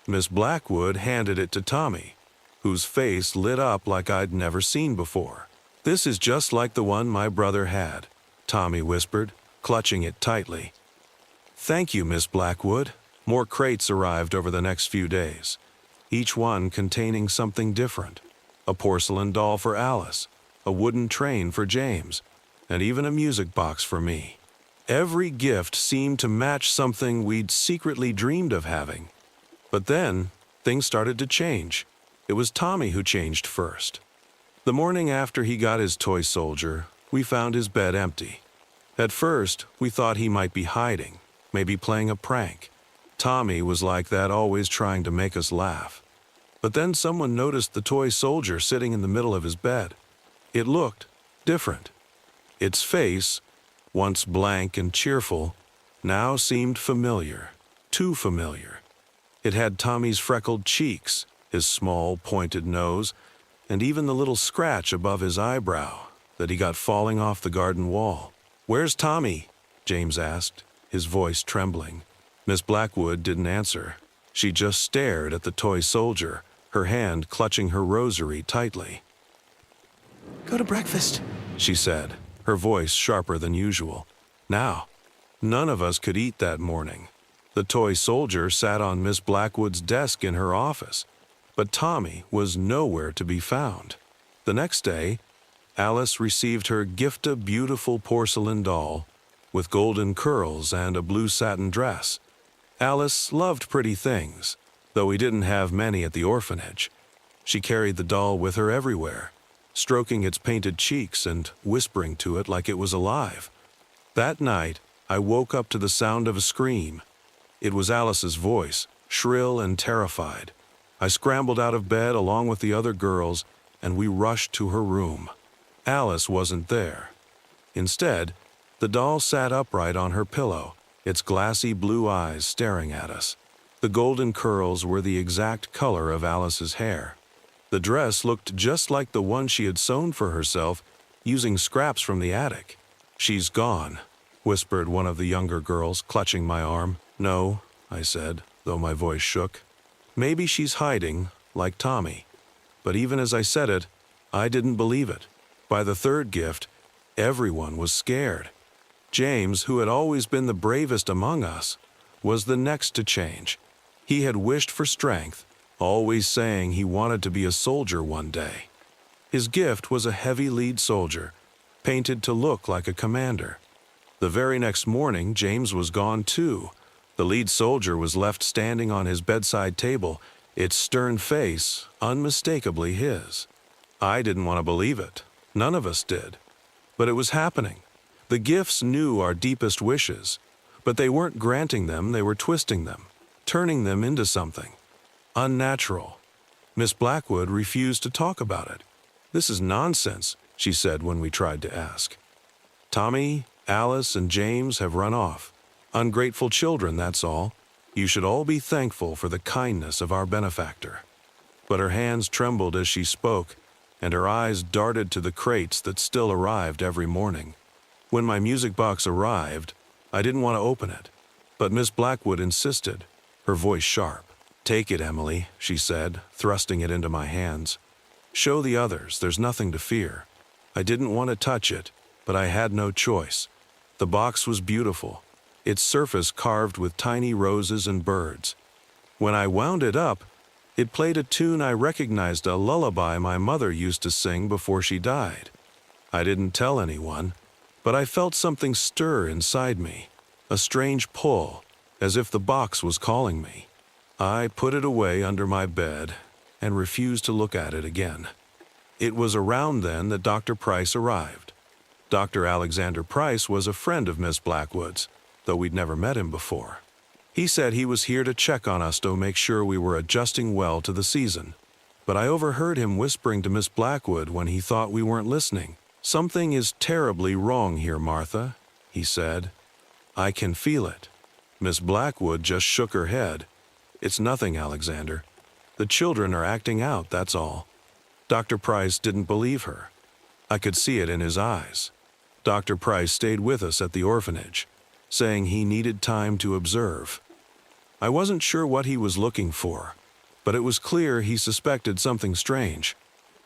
Miss Blackwood handed it to Tommy, whose face lit up like I'd never seen before. This is just like the one my brother had, Tommy whispered, clutching it tightly. Thank you, Miss Blackwood. More crates arrived over the next few days, each one containing something different. A porcelain doll for Alice, a wooden train for James, and even a music box for me. Every gift seemed to match something we'd secretly dreamed of having. But then, things started to change. It was Tommy who changed first. The morning after he got his toy soldier, we found his bed empty. At first, we thought he might be hiding, maybe playing a prank. Tommy was like that, always trying to make us laugh. But then someone noticed the toy soldier sitting in the middle of his bed. It looked different. Its face, once blank and cheerful, now seemed familiar, too familiar. It had Tommy's freckled cheeks, his small, pointed nose, and even the little scratch above his eyebrow that he got falling off the garden wall. "Where's Tommy?" James asked, his voice trembling. Miss Blackwood didn't answer. She just stared at the toy soldier, her hand clutching her rosary tightly. Go to breakfast, she said, her voice sharper than usual. Now, none of us could eat that morning. The toy soldier sat on Miss Blackwood's desk in her office, but Tommy was nowhere to be found. The next day, Alice received her gift, a beautiful porcelain doll with golden curls and a blue satin dress. Alice loved pretty things, though we didn't have many at the orphanage. She carried the doll with her everywhere, stroking its painted cheeks and whispering to it like it was alive. That night, I woke up to the sound of a scream. It was Alice's voice, shrill and terrified. I scrambled out of bed along with the other girls, and we rushed to her room. Alice wasn't there. Instead, the doll sat upright on her pillow, its glassy blue eyes staring at us. The golden curls were the exact color of Alice's hair. The dress looked just like the one she had sewn for herself, using scraps from the attic. "She's gone," whispered one of the younger girls, clutching my arm. "No," I said, though my voice shook. "Maybe she's hiding, like Tommy." But even as I said it, I didn't believe it. By the third gift, everyone was scared. James, who had always been the bravest among us, was the next to change. He had wished for strength, always saying he wanted to be a soldier one day. His gift was a heavy lead soldier, painted to look like a commander. The very next morning, James was gone too. The lead soldier was left standing on his bedside table, its stern face unmistakably his. I didn't want to believe it. None of us did. But it was happening. The gifts knew our deepest wishes, but they weren't granting them, they were twisting them, turning them into something unnatural. Miss Blackwood refused to talk about it. "This is nonsense," she said when we tried to ask. "Tommy, Alice, and James have run off. Ungrateful children, that's all. You should all be thankful for the kindness of our benefactor." But her hands trembled as she spoke, and her eyes darted to the crates that still arrived every morning. When my music box arrived, I didn't want to open it, but Miss Blackwood insisted, her voice sharp. "Take it, Emily," she said, thrusting it into my hands. "Show the others there's nothing to fear." I didn't want to touch it, but I had no choice. The box was beautiful, its surface carved with tiny roses and birds. When I wound it up, it played a tune I recognized, a lullaby my mother used to sing before she died. I didn't tell anyone, but I felt something stir inside me, a strange pull, as if the box was calling me. I put it away under my bed and refused to look at it again. It was around then that Dr. Price arrived. Dr. Alexander Price was a friend of Miss Blackwood's, though we'd never met him before. He said he was here to check on us to make sure we were adjusting well to the season. But I overheard him whispering to Miss Blackwood when he thought we weren't listening. "Something is terribly wrong here, Martha," he said. "I can feel it." Miss Blackwood just shook her head. "It's nothing, Alexander. The children are acting out, that's all." Dr. Price didn't believe her. I could see it in his eyes. Dr. Price stayed with us at the orphanage, saying he needed time to observe. I wasn't sure what he was looking for, but it was clear he suspected something strange.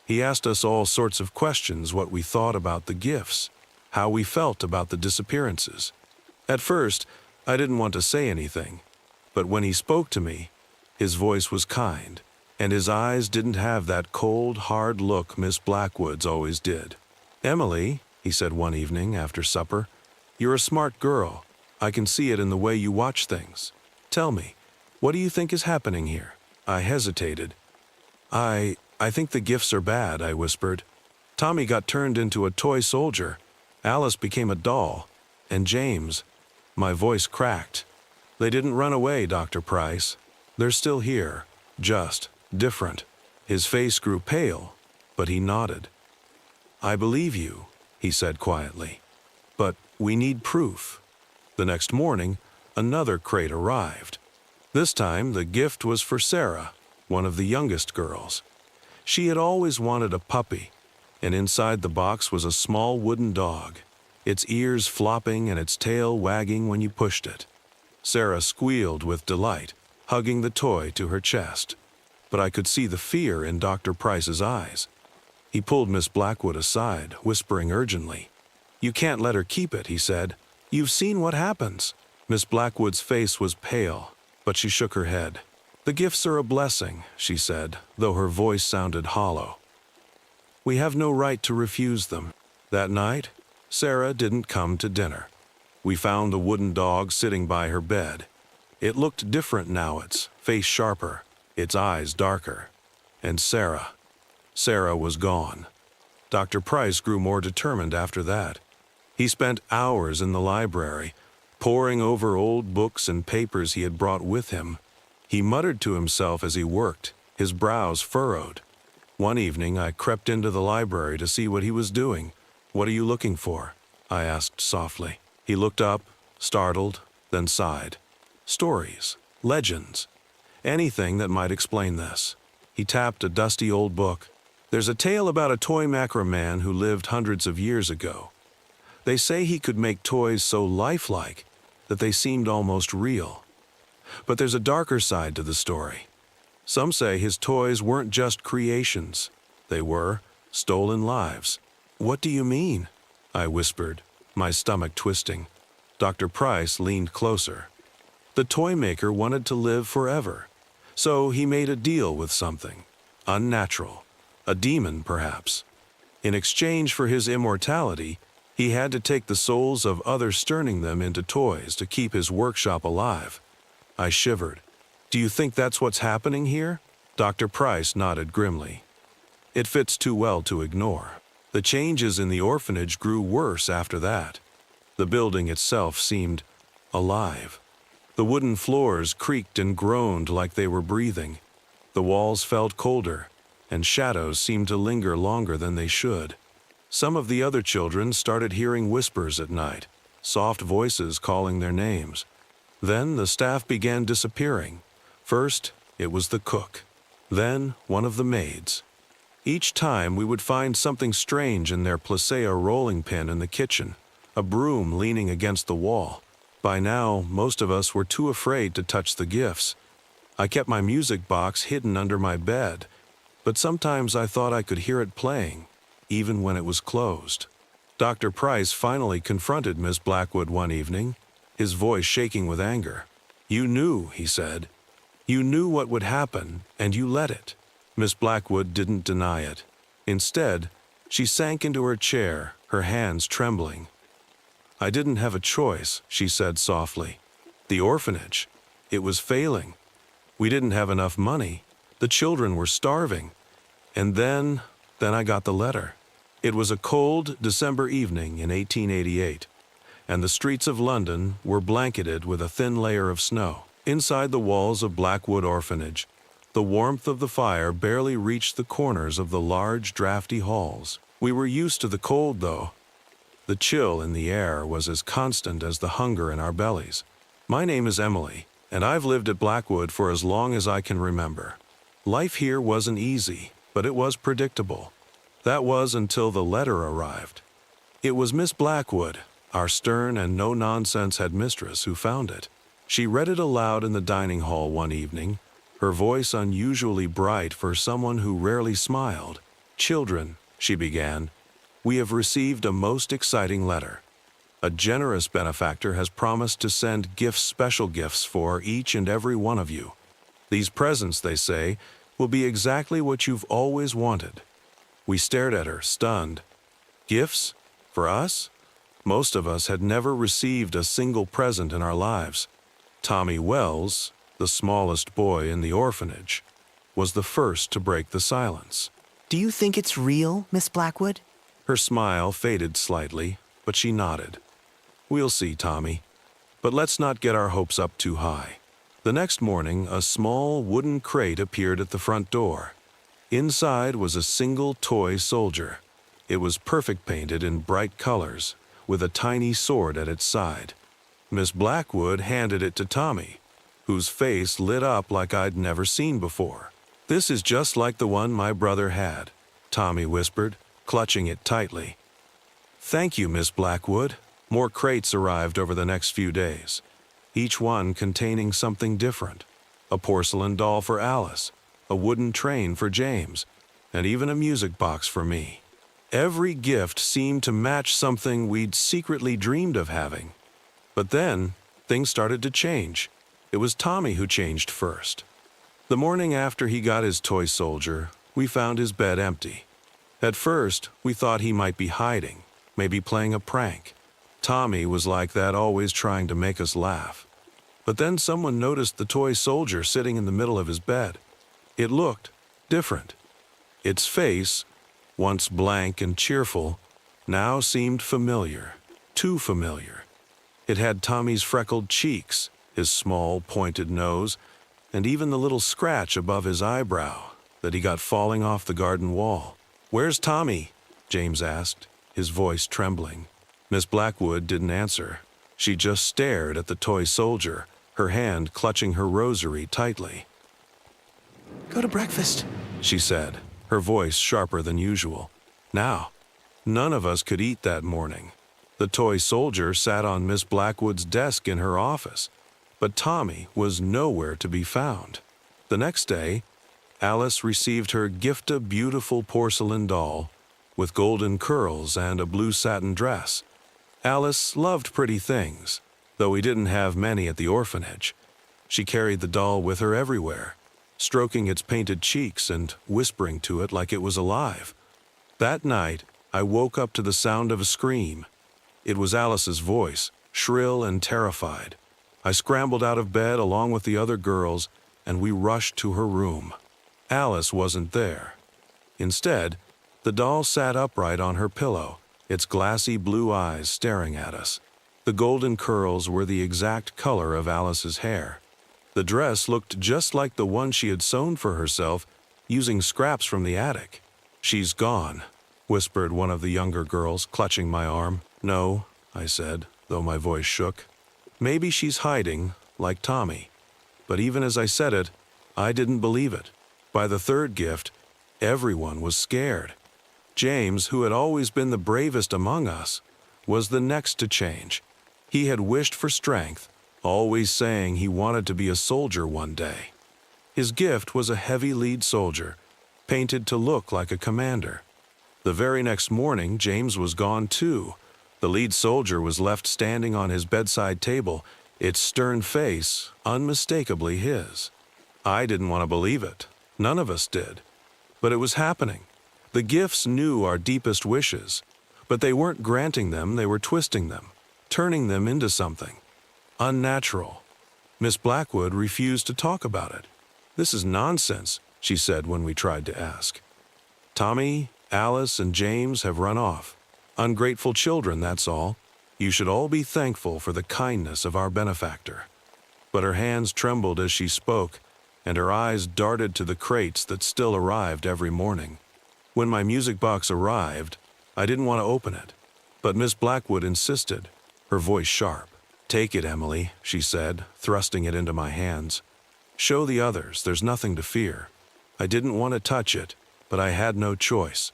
He asked us all sorts of questions: what we thought about the gifts, how we felt about the disappearances. At first, I didn't want to say anything, but when he spoke to me, his voice was kind, and his eyes didn't have that cold, hard look Miss Blackwood's always did. "Emily," he said one evening after supper, "you're a smart girl. I can see it in the way you watch things. Tell me, what do you think is happening here?" I hesitated. I think the gifts are bad," I whispered. "Tommy got turned into a toy soldier, Alice became a doll, and James—" My voice cracked. "They didn't run away, Dr. Price. They're still here, just different." His face grew pale, but he nodded. "I believe you," he said quietly. "But we need proof." The next morning, another crate arrived. This time, the gift was for Sarah, one of the youngest girls. She had always wanted a puppy, and inside the box was a small wooden dog, its ears flopping and its tail wagging when you pushed it. Sarah squealed with delight, hugging the toy to her chest. But I could see the fear in Dr. Price's eyes. He pulled Miss Blackwood aside, whispering urgently. "You can't let her keep it," he said. "You've seen what happens." Miss Blackwood's face was pale, but she shook her head. "The gifts are a blessing," she said, though her voice sounded hollow. "We have no right to refuse them." That night, Sarah didn't come to dinner. We found the wooden dog sitting by her bed. It looked different now, its face sharper, its eyes darker. And Sarah was gone. Dr. Price grew more determined after that. He spent hours in the library, poring over old books and papers he had brought with him. He muttered to himself as he worked, his brows furrowed. One evening, I crept into the library to see what he was doing. "What are you looking for?" I asked softly. He looked up, startled, then sighed. "Stories, legends, anything that might explain this." He tapped a dusty old book. "There's a tale about a toy macra man who lived hundreds of years ago. They say he could make toys so lifelike that they seemed almost real. But there's a darker side to the story. Some say his toys weren't just creations. They were stolen lives." "What do you mean?" I whispered, my stomach twisting. Dr. Price leaned closer. "The toy maker wanted to live forever, so he made a deal with something unnatural, a demon perhaps. In exchange for his immortality, he had to take the souls of others, turning them into toys to keep his workshop alive." I shivered. "Do you think that's what's happening here?" Dr. Price nodded grimly. "It fits too well to ignore." The changes in the orphanage grew worse after that. The building itself seemed alive. The wooden floors creaked and groaned like they were breathing. The walls felt colder, and shadows seemed to linger longer than they should. Some of the other children started hearing whispers at night, soft voices calling their names. Then the staff began disappearing. First, it was the cook, then one of the maids. Each time we would find something strange in their placea rolling pin in the kitchen, a broom leaning against the wall. By now, most of us were too afraid to touch the gifts. I kept my music box hidden under my bed, but sometimes I thought I could hear it playing, even when it was closed. Dr. Price finally confronted Miss Blackwood one evening, his voice shaking with anger. "You knew," he said. "You knew what would happen, and you let it." Miss Blackwood didn't deny it. Instead, she sank into her chair, her hands trembling. "I didn't have a choice," she said softly. "The orphanage, it was failing. We didn't have enough money. The children were starving. And then I got the letter." It was a cold December evening in 1888, and the streets of London were blanketed with a thin layer of snow. Inside the walls of Blackwood Orphanage, the warmth of the fire barely reached the corners of the large, drafty halls. We were used to the cold, though. The chill in the air was as constant as the hunger in our bellies. My name is Emily, and I've lived at Blackwood for as long as I can remember. Life here wasn't easy, but it was predictable. That was until the letter arrived. It was Miss Blackwood, our stern and no-nonsense headmistress, who found it. She read it aloud in the dining hall one evening, her voice unusually bright for someone who rarely smiled. "Children," she began, "we have received a most exciting letter. A generous benefactor has promised to send special gifts for each and every one of you. These presents, they say, will be exactly what you've always wanted." We stared at her, stunned. Gifts? For us? Most of us had never received a single present in our lives. Tommy Wells, the smallest boy in the orphanage, was the first to break the silence. Do you think it's real, Miss Blackwood? Her smile faded slightly, but she nodded. "We'll see, Tommy. But let's not get our hopes up too high." The next morning, a small wooden crate appeared at the front door. Inside was a single toy soldier. It was perfect painted in bright colors, with a tiny sword at its side. Miss Blackwood handed it to Tommy, whose face lit up like I'd never seen before. "This is just like the one my brother had," Tommy whispered, clutching it tightly. "Thank you, Miss Blackwood." More crates arrived over the next few days, each one containing something different. A porcelain doll for Alice, a wooden train for James, and even a music box for me. Every gift seemed to match something we'd secretly dreamed of having. But then, things started to change. It was Tommy who changed first. The morning after he got his toy soldier, we found his bed empty. At first, we thought he might be hiding, maybe playing a prank. Tommy was like that, always trying to make us laugh. But then someone noticed the toy soldier sitting in the middle of his bed. It looked different. Its face, once blank and cheerful, now seemed familiar, too familiar. It had Tommy's freckled cheeks, his small, pointed nose, and even the little scratch above his eyebrow that he got falling off the garden wall. "Where's Tommy?" James asked, his voice trembling. Miss Blackwood didn't answer. She just stared at the toy soldier, her hand clutching her rosary tightly. Go to breakfast, she said, her voice sharper than usual. Now, none of us could eat that morning. The toy soldier sat on Miss Blackwood's desk in her office, but Tommy was nowhere to be found. The next day, Alice received her gift, a beautiful porcelain doll with golden curls and a blue satin dress. Alice loved pretty things, though we didn't have many at the orphanage. She carried the doll with her everywhere, stroking its painted cheeks and whispering to it like it was alive. That night, I woke up to the sound of a scream. It was Alice's voice, shrill and terrified. I scrambled out of bed along with the other girls, and we rushed to her room. Alice wasn't there. Instead, the doll sat upright on her pillow, its glassy blue eyes staring at us. The golden curls were the exact color of Alice's hair. The dress looked just like the one she had sewn for herself using scraps from the attic. "She's gone," whispered one of the younger girls, clutching my arm. "No," I said, though my voice shook. "Maybe she's hiding, like Tommy." But even as I said it, I didn't believe it. By the third gift, everyone was scared. James, who had always been the bravest among us, was the next to change. He had wished for strength, always saying he wanted to be a soldier one day. His gift was a heavy lead soldier, painted to look like a commander. The very next morning, James was gone too. The lead soldier was left standing on his bedside table, its stern face unmistakably his. I didn't want to believe it. None of us did. But it was happening. The gifts knew our deepest wishes, but they weren't granting them, they were twisting them, turning them into something unnatural. Miss Blackwood refused to talk about it. "This is nonsense," she said when we tried to ask. "Tommy, Alice, and James have run off. Ungrateful children, that's all. You should all be thankful for the kindness of our benefactor." but her hands trembled as she spoke, and her eyes darted to the crates that still arrived every morning. When my music box arrived, I didn't want to open it, but Miss Blackwood insisted, her voice sharp. "Take it, Emily," she said, thrusting it into my hands. "Show the others there's nothing to fear." I didn't want to touch it, but I had no choice.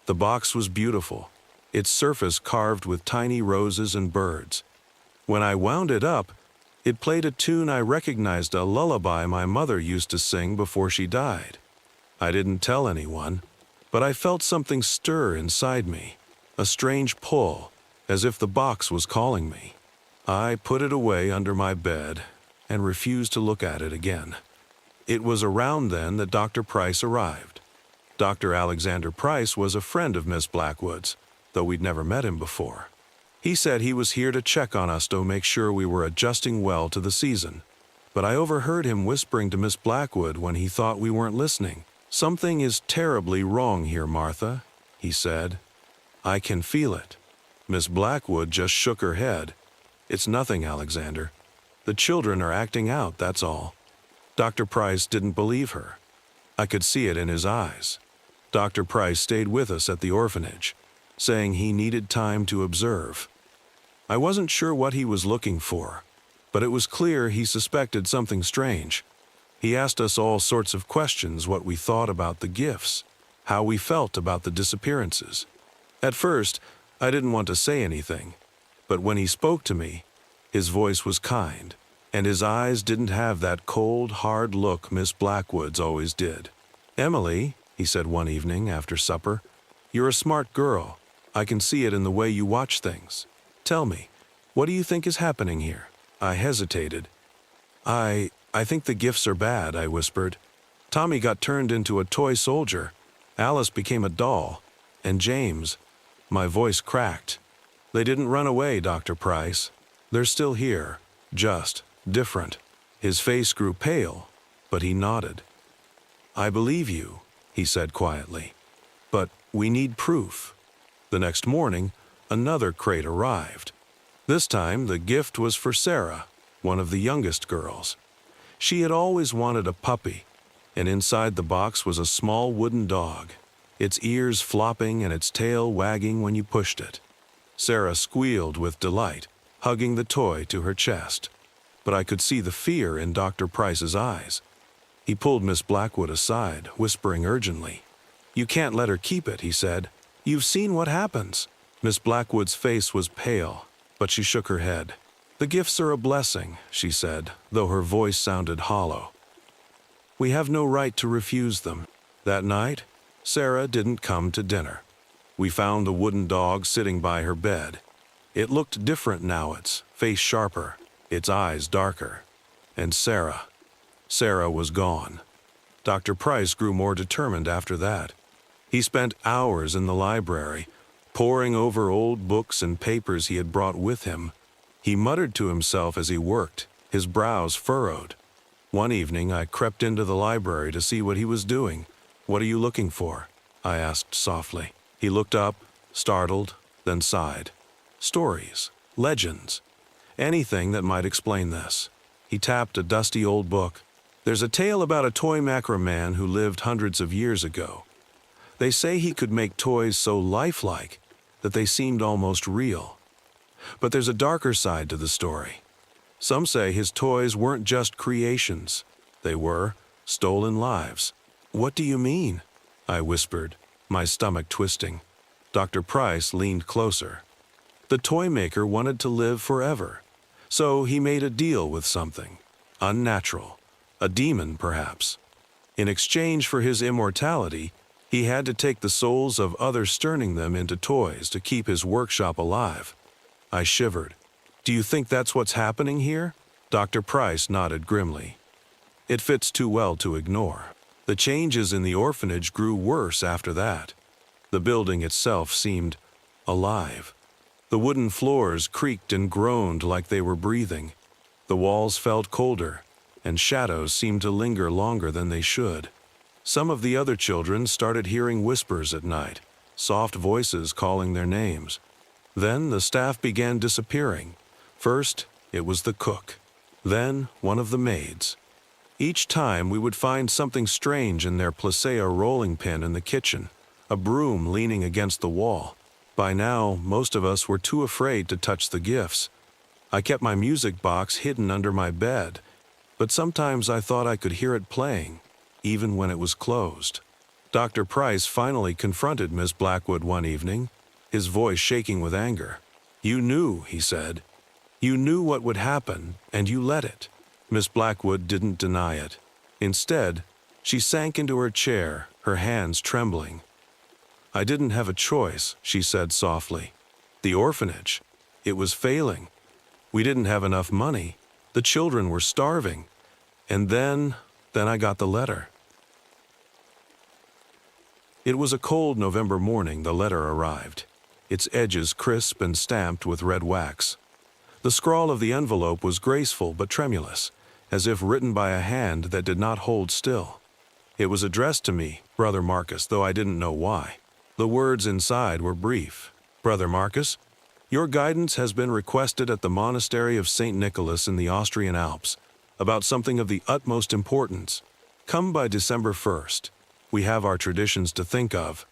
The box was beautiful, its surface carved with tiny roses and birds. When I wound it up, it played a tune I recognized, a lullaby my mother used to sing before she died. I didn't tell anyone, but I felt something stir inside me, a strange pull, as if the box was calling me. I put it away under my bed and refused to look at it again. It was around then that Dr. Price arrived. Dr. Alexander Price was a friend of Miss Blackwood's, though we'd never met him before. He said he was here to check on us to make sure we were adjusting well to the season. But I overheard him whispering to Miss Blackwood when he thought we weren't listening. "Something is terribly wrong here, Martha," he said. "I can feel it." Miss Blackwood just shook her head. "It's nothing, Alexander. The children are acting out, that's all." Dr. Price didn't believe her. I could see it in his eyes. Dr. Price stayed with us at the orphanage, saying he needed time to observe. I wasn't sure what he was looking for, but it was clear he suspected something strange. He asked us all sorts of questions, what we thought about the gifts, how we felt about the disappearances. At first, I didn't want to say anything, but when he spoke to me, his voice was kind, and his eyes didn't have that cold, hard look Miss Blackwood's always did. "Emily," he said one evening after supper, "you're a smart girl. I can see it in the way you watch things. Tell me, what do you think is happening here?" I hesitated. I think the gifts are bad," I whispered. "Tommy got turned into a toy soldier, Alice became a doll, and James—" My voice cracked. "They didn't run away, Dr. Price. They're still here, just different." His face grew pale, but he nodded. "I believe you," he said quietly, "but we need proof." The next morning, another crate arrived. This time, the gift was for Sarah, one of the youngest girls. She had always wanted a puppy, and inside the box was a small wooden dog, its ears flopping and its tail wagging when you pushed it. Sarah squealed with delight, hugging the toy to her chest. But I could see the fear in Dr. Price's eyes. He pulled Miss Blackwood aside, whispering urgently. "You can't let her keep it," he said. "You've seen what happens." Miss Blackwood's face was pale, but she shook her head. "The gifts are a blessing," she said, though her voice sounded hollow. "We have no right to refuse them." That night, Sarah didn't come to dinner. We found the wooden dog sitting by her bed. It looked different now, its face sharper, its eyes darker. And Sarah was gone. Dr. Price grew more determined after that. He spent hours in the library, poring over old books and papers he had brought with him. He muttered to himself as he worked, his brows furrowed. One evening, I crept into the library to see what he was doing. "What are you looking for?" I asked softly. He looked up, startled, then sighed. "Stories, legends, anything that might explain this." He tapped a dusty old book. "There's a tale about a toy macra man who lived hundreds of years ago. They say he could make toys so lifelike that they seemed almost real. But there's a darker side to the story. Some say his toys weren't just creations. They were stolen lives." "What do you mean?" I whispered, my stomach twisting. Dr. Price leaned closer. "The toy maker wanted to live forever, so he made a deal with something unnatural, a demon perhaps. In exchange for his immortality, he had to take the souls of others, turning them into toys to keep his workshop alive." I shivered. "Do you think that's what's happening here?" Dr. Price nodded grimly. "It fits too well to ignore." The changes in the orphanage grew worse after that. The building itself seemed alive. The wooden floors creaked and groaned like they were breathing. The walls felt colder, and shadows seemed to linger longer than they should. Some of the other children started hearing whispers at night, soft voices calling their names. Then the staff began disappearing. First, it was the cook. Then one of the maids. Each time we would find something strange in their placea rolling pin in the kitchen, a broom leaning against the wall. By now, most of us were too afraid to touch the gifts. I kept my music box hidden under my bed, but sometimes I thought I could hear it playing, even when it was closed. Dr. Price finally confronted Miss Blackwood one evening, his voice shaking with anger. "You knew," he said. "You knew what would happen, and you let it." Miss Blackwood didn't deny it. Instead, she sank into her chair, her hands trembling. "I didn't have a choice," she said softly. "The orphanage. It was failing. We didn't have enough money. The children were starving. And then I got the letter." It was a cold November morning the letter arrived, its edges crisp and stamped with red wax. The scrawl of the envelope was graceful but tremulous, as if written by a hand that did not hold still. It was addressed to me, Brother Marcus, though I didn't know why. The words inside were brief. "Brother Marcus, your guidance has been requested at the monastery of St. Nicholas in the Austrian Alps about something of the utmost importance. Come by December 1st. We have our traditions to think of."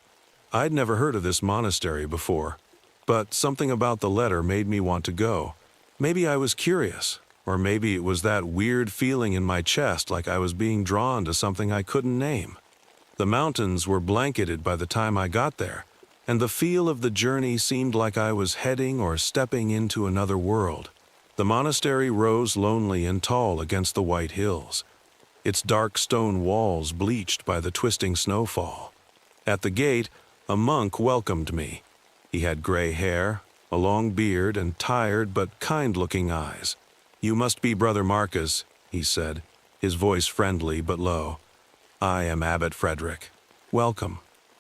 I'd never heard of this monastery before, but something about the letter made me want to go. Maybe I was curious, or maybe it was that weird feeling in my chest like I was being drawn to something I couldn't name. The mountains were blanketed by the time I got there, and the feel of the journey seemed like I was heading or stepping into another world. The monastery rose lonely and tall against the white hills, its dark stone walls bleached by the twisting snowfall. At the gate, a monk welcomed me. He had gray hair, a long beard, and tired but kind-looking eyes. "You must be Brother Marcus," he said, his voice friendly but low. "I am Abbot Frederick. Welcome."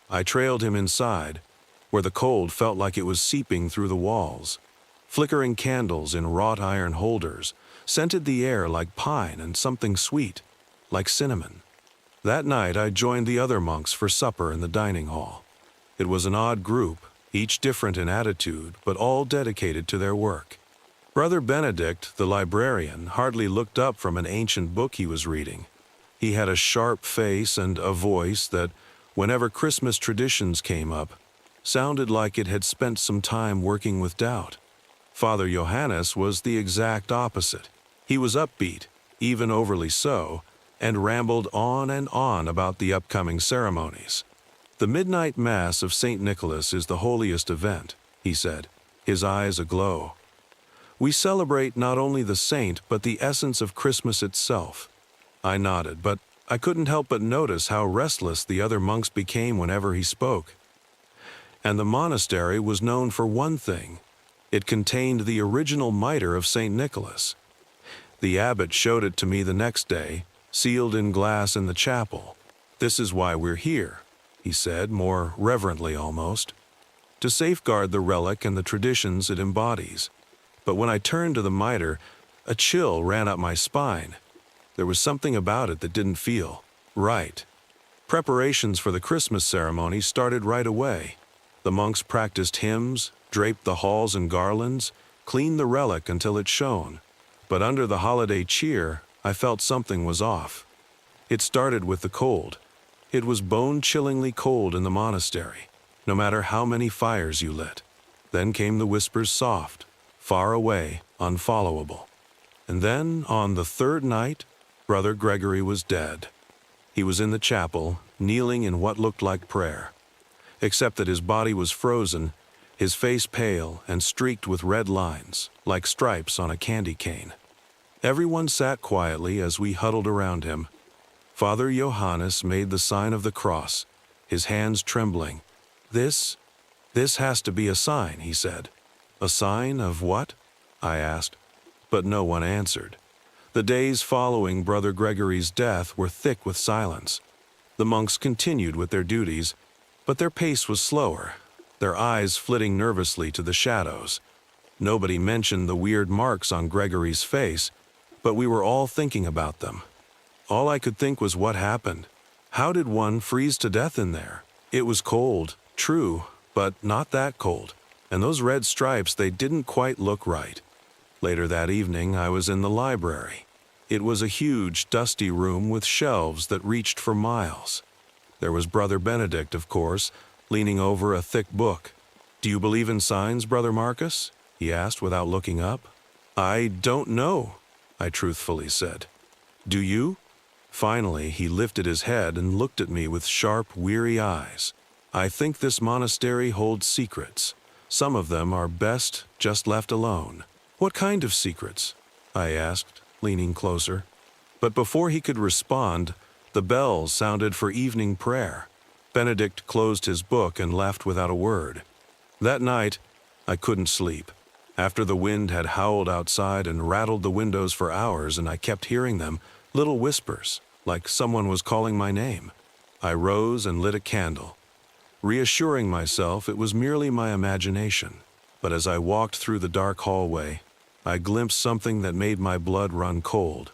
I trailed him inside, where the cold felt like it was seeping through the walls. Flickering candles in wrought iron holders scented the air like pine and something sweet, like cinnamon. That night I joined the other monks for supper in the dining hall. It was an odd group, each different in attitude, but all dedicated to their work. Brother Benedict, the librarian, hardly looked up from an ancient book he was reading. He had a sharp face and a voice that, whenever Christmas traditions came up, sounded like it had spent some time working with doubt. Father Johannes was the exact opposite. He was upbeat, even overly so, and rambled on and on about the upcoming ceremonies. "The midnight mass of St. Nicholas is the holiest event," he said, his eyes aglow. "We celebrate not only the saint but the essence of Christmas itself." I nodded, but I couldn't help but notice how restless the other monks became whenever he spoke. And the monastery was known for one thing. It contained the original mitre of St. Nicholas. The abbot showed it to me the next day, sealed in glass in the chapel. "This is why we're here," he said, more reverently almost, "to safeguard the relic and the traditions it embodies." But when I turned to the mitre, a chill ran up my spine. There was something about it that didn't feel right. Preparations for the Christmas ceremony started right away. The monks practiced hymns, draped the halls in garlands, cleaned the relic until it shone. But under the holiday cheer, I felt something was off. It started with the cold. It was bone-chillingly cold in the monastery, no matter how many fires you lit. Then came the whispers soft, far away, unfollowable. And then, on the third night, Brother Gregory was dead. He was in the chapel, kneeling in what looked like prayer, except that his body was frozen, his face pale and streaked with red lines, like stripes on a candy cane. Everyone sat quietly as we huddled around him. Father Johannes made the sign of the cross, his hands trembling. This has to be a sign," he said. "A sign of what?" I asked, but no one answered. The days following Brother Gregory's death were thick with silence. The monks continued with their duties, but their pace was slower, their eyes flitting nervously to the shadows. Nobody mentioned the weird marks on Gregory's face, but we were all thinking about them. All I could think was what happened. How did one freeze to death in there? It was cold, true, but not that cold. And those red stripes, they didn't quite look right. Later that evening, I was in the library. It was a huge, dusty room with shelves that reached for miles. There was Brother Benedict, of course, leaning over a thick book. "Do you believe in signs, Brother Marcus?" he asked without looking up. "I don't know," I truthfully said. "Do you?" Finally, he lifted his head and looked at me with sharp, weary eyes. "I think this monastery holds secrets. Some of them are best just left alone." "What kind of secrets?" I asked, leaning closer. But before he could respond, the bells sounded for evening prayer. Benedict closed his book and left without a word. That night, I couldn't sleep. After the wind had howled outside and rattled the windows for hours and I kept hearing them, little whispers, like someone was calling my name. I rose and lit a candle, reassuring myself it was merely my imagination. But as I walked through the dark hallway, I glimpsed something that made my blood run cold.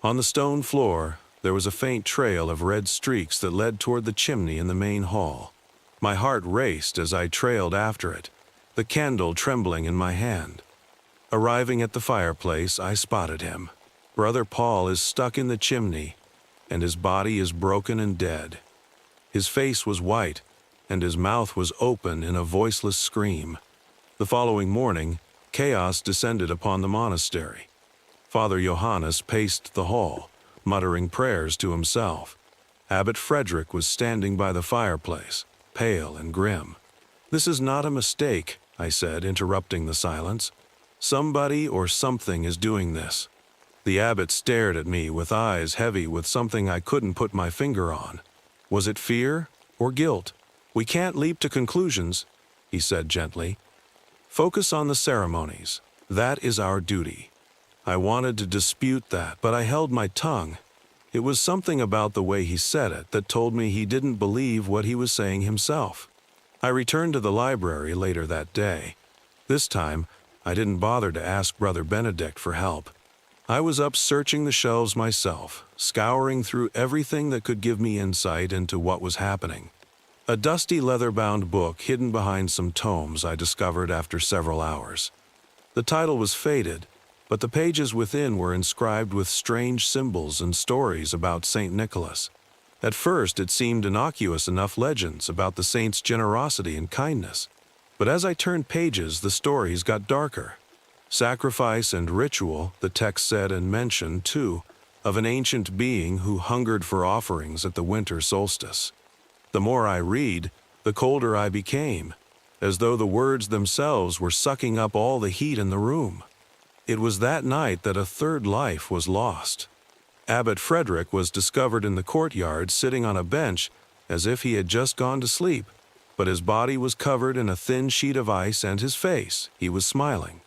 On the stone floor, there was a faint trail of red streaks that led toward the chimney in the main hall. My heart raced as I trailed after it, the candle trembling in my hand. Arriving at the fireplace, I spotted him. Brother Paul is stuck in the chimney, and his body is broken and dead. His face was white, and his mouth was open in a voiceless scream. The following morning, chaos descended upon the monastery. Father Johannes paced the hall, muttering prayers to himself. Abbot Frederick was standing by the fireplace, pale and grim. "This is not a mistake," I said, interrupting the silence. "Somebody or something is doing this." The abbot stared at me with eyes heavy with something I couldn't put my finger on. Was it fear or guilt? "We can't leap to conclusions," he said gently. "Focus on the ceremonies. That is our duty." I wanted to dispute that, but I held my tongue. It was something about the way he said it that told me he didn't believe what he was saying himself. I returned to the library later that day. This time, I didn't bother to ask Brother Benedict for help. I was up searching the shelves myself, scouring through everything that could give me insight into what was happening. A dusty leather-bound book hidden behind some tomes I discovered after several hours. The title was faded, but the pages within were inscribed with strange symbols and stories about St. Nicholas. At first, it seemed innocuous enough legends about the saint's generosity and kindness. But as I turned pages, the stories got darker. Sacrifice and ritual, the text said and mentioned, too, of an ancient being who hungered for offerings at the winter solstice. The more I read, the colder I became, as though the words themselves were sucking up all the heat in the room. It was that night that a third life was lost. Abbot Frederick was discovered in the courtyard sitting on a bench as if he had just gone to sleep, but his body was covered in a thin sheet of ice and his face, he was smiling.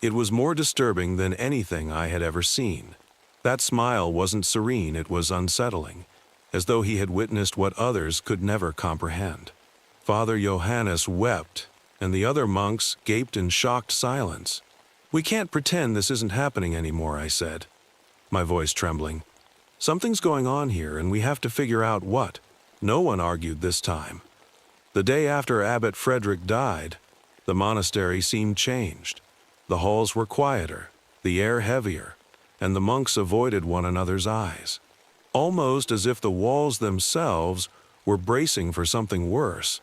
It was more disturbing than anything I had ever seen. That smile wasn't serene, it was unsettling, as though he had witnessed what others could never comprehend. Father Johannes wept, and the other monks gaped in shocked silence. "We can't pretend this isn't happening anymore," I said, my voice trembling. "Something's going on here, and we have to figure out what." No one argued this time. The day after Abbot Frederick died, the monastery seemed changed. The halls were quieter, the air heavier, and the monks avoided one another's eyes, almost as if the walls themselves were bracing for something worse.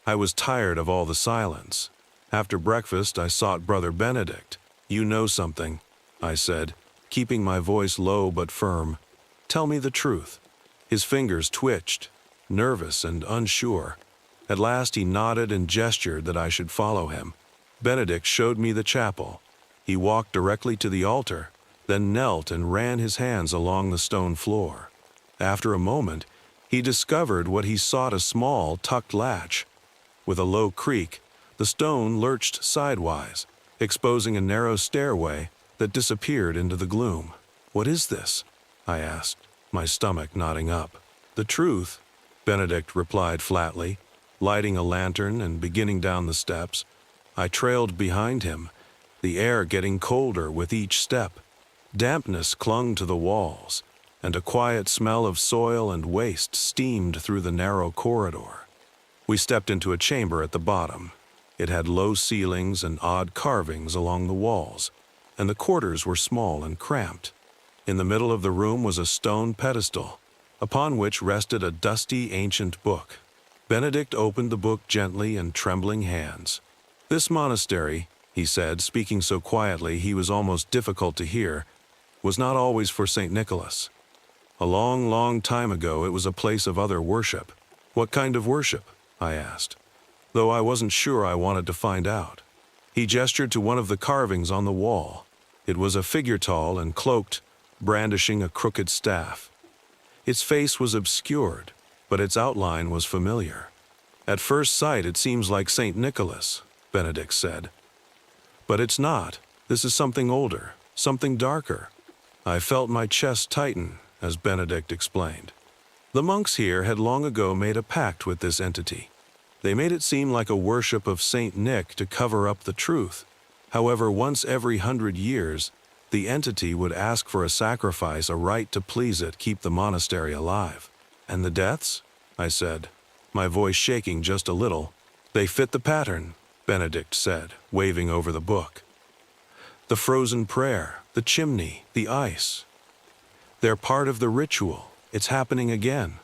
I was tired of all the silence. After breakfast, I sought Brother Benedict. "You know something," I said, keeping my voice low but firm. "Tell me the truth." His fingers twitched, nervous and unsure. At last he nodded and gestured that I should follow him. Benedict showed me the chapel. He walked directly to the altar, then knelt and ran his hands along the stone floor. After a moment, he discovered what he sought, a small, tucked latch. With a low creak, the stone lurched sidewise, exposing a narrow stairway that disappeared into the gloom. "What is this?" I asked, my stomach knotting up. "The truth," Benedict replied flatly, lighting a lantern and beginning down the steps. I trailed behind him, the air getting colder with each step. Dampness clung to the walls, and a quiet smell of soil and waste steamed through the narrow corridor. We stepped into a chamber at the bottom. It had low ceilings and odd carvings along the walls. and the quarters were small and cramped. In the middle of the room was a stone pedestal, upon which rested a dusty ancient book. Benedict opened the book gently and trembling hands. "This monastery," he said, speaking so quietly he was almost difficult to hear, "was not always for St. Nicholas. A long, long time ago it was a place of other worship." "What kind of worship?" I asked, though I wasn't sure I wanted to find out. He gestured to one of the carvings on the wall. It was a figure tall and cloaked, brandishing a crooked staff. Its face was obscured, but its outline was familiar. "At first sight it seems like St. Nicholas," Benedict said. "But it's not. This is something older, something darker." I felt my chest tighten as Benedict explained. The monks here had long ago made a pact with this entity. They made it seem like a worship of St. Nick to cover up the truth. However, once every 100 years, the entity would ask for a sacrifice, a rite to please it, keep the monastery alive. "And the deaths?" I said, my voice shaking just a little. "They fit the pattern," Benedict said, waving over the book. "The frozen prayer, the chimney, the ice. They're part of the ritual. It's happening again."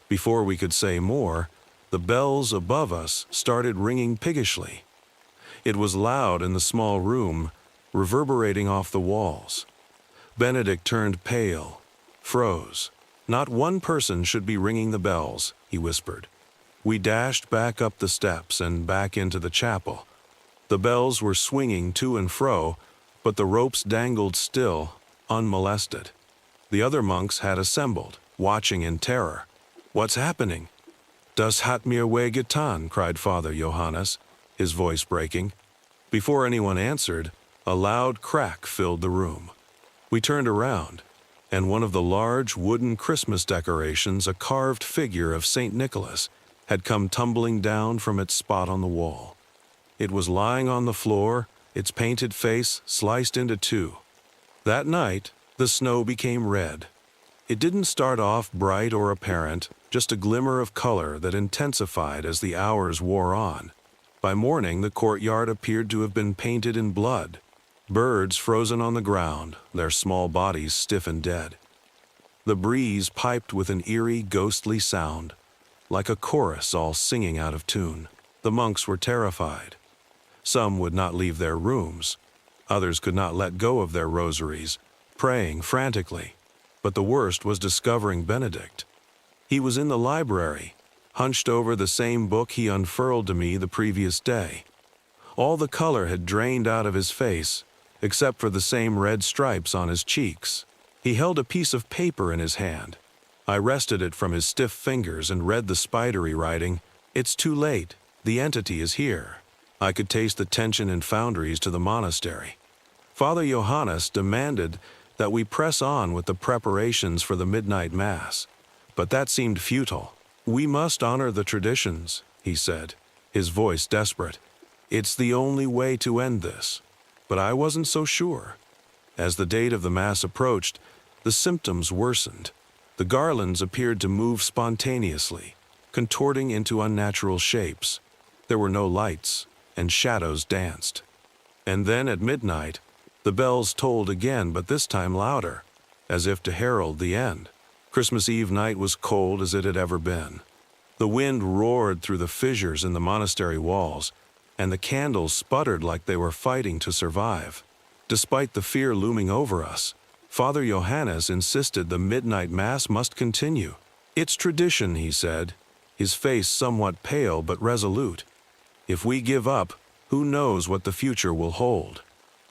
Before we could say more, the bells above us started ringing piggishly. It was loud in the small room, reverberating off the walls. Benedict turned pale, froze. "Not one person should be ringing the bells," he whispered. We dashed back up the steps and back into the chapel. The bells were swinging to and fro, but the ropes dangled still, unmolested. The other monks had assembled, watching in terror. "What's happening?" "Das hat mir weh getan," cried Father Johannes, his voice breaking. Before anyone answered, a loud crack filled the room. We turned around, and one of the large wooden Christmas decorations, a carved figure of St. Nicholas, had come tumbling down from its spot on the wall. It was lying on the floor, its painted face sliced into two. That night, the snow became red. It didn't start off bright or apparent, just a glimmer of color that intensified as the hours wore on. By morning, the courtyard appeared to have been painted in blood. Birds frozen on the ground, their small bodies stiff and dead. The breeze piped with an eerie, ghostly sound, like a chorus all singing out of tune. The monks were terrified. Some would not leave their rooms. Others could not let go of their rosaries, praying frantically. But the worst was discovering Benedict. He was in the library, hunched over the same book he unfurled to me the previous day. All the color had drained out of his face, except for the same red stripes on his cheeks. He held a piece of paper in his hand. I wrested it from his stiff fingers and read the spidery writing, "It's too late. The entity is here." I could taste the tension in Foundries to the monastery. Father Johannes demanded that we press on with the preparations for the midnight mass. But that seemed futile. "We must honor the traditions," he said, his voice desperate. "It's the only way to end this." But I wasn't so sure. As the date of the mass approached, the symptoms worsened. The garlands appeared to move spontaneously, contorting into unnatural shapes. There were no lights, and shadows danced. And then at midnight, the bells tolled again, but this time louder, as if to herald the end. Christmas Eve night was cold as it had ever been. The wind roared through the fissures in the monastery walls, and the candles sputtered like they were fighting to survive. Despite the fear looming over us, Father Johannes insisted the midnight mass must continue. "It's tradition," he said, his face somewhat pale but resolute. "If we give up, who knows what the future will hold."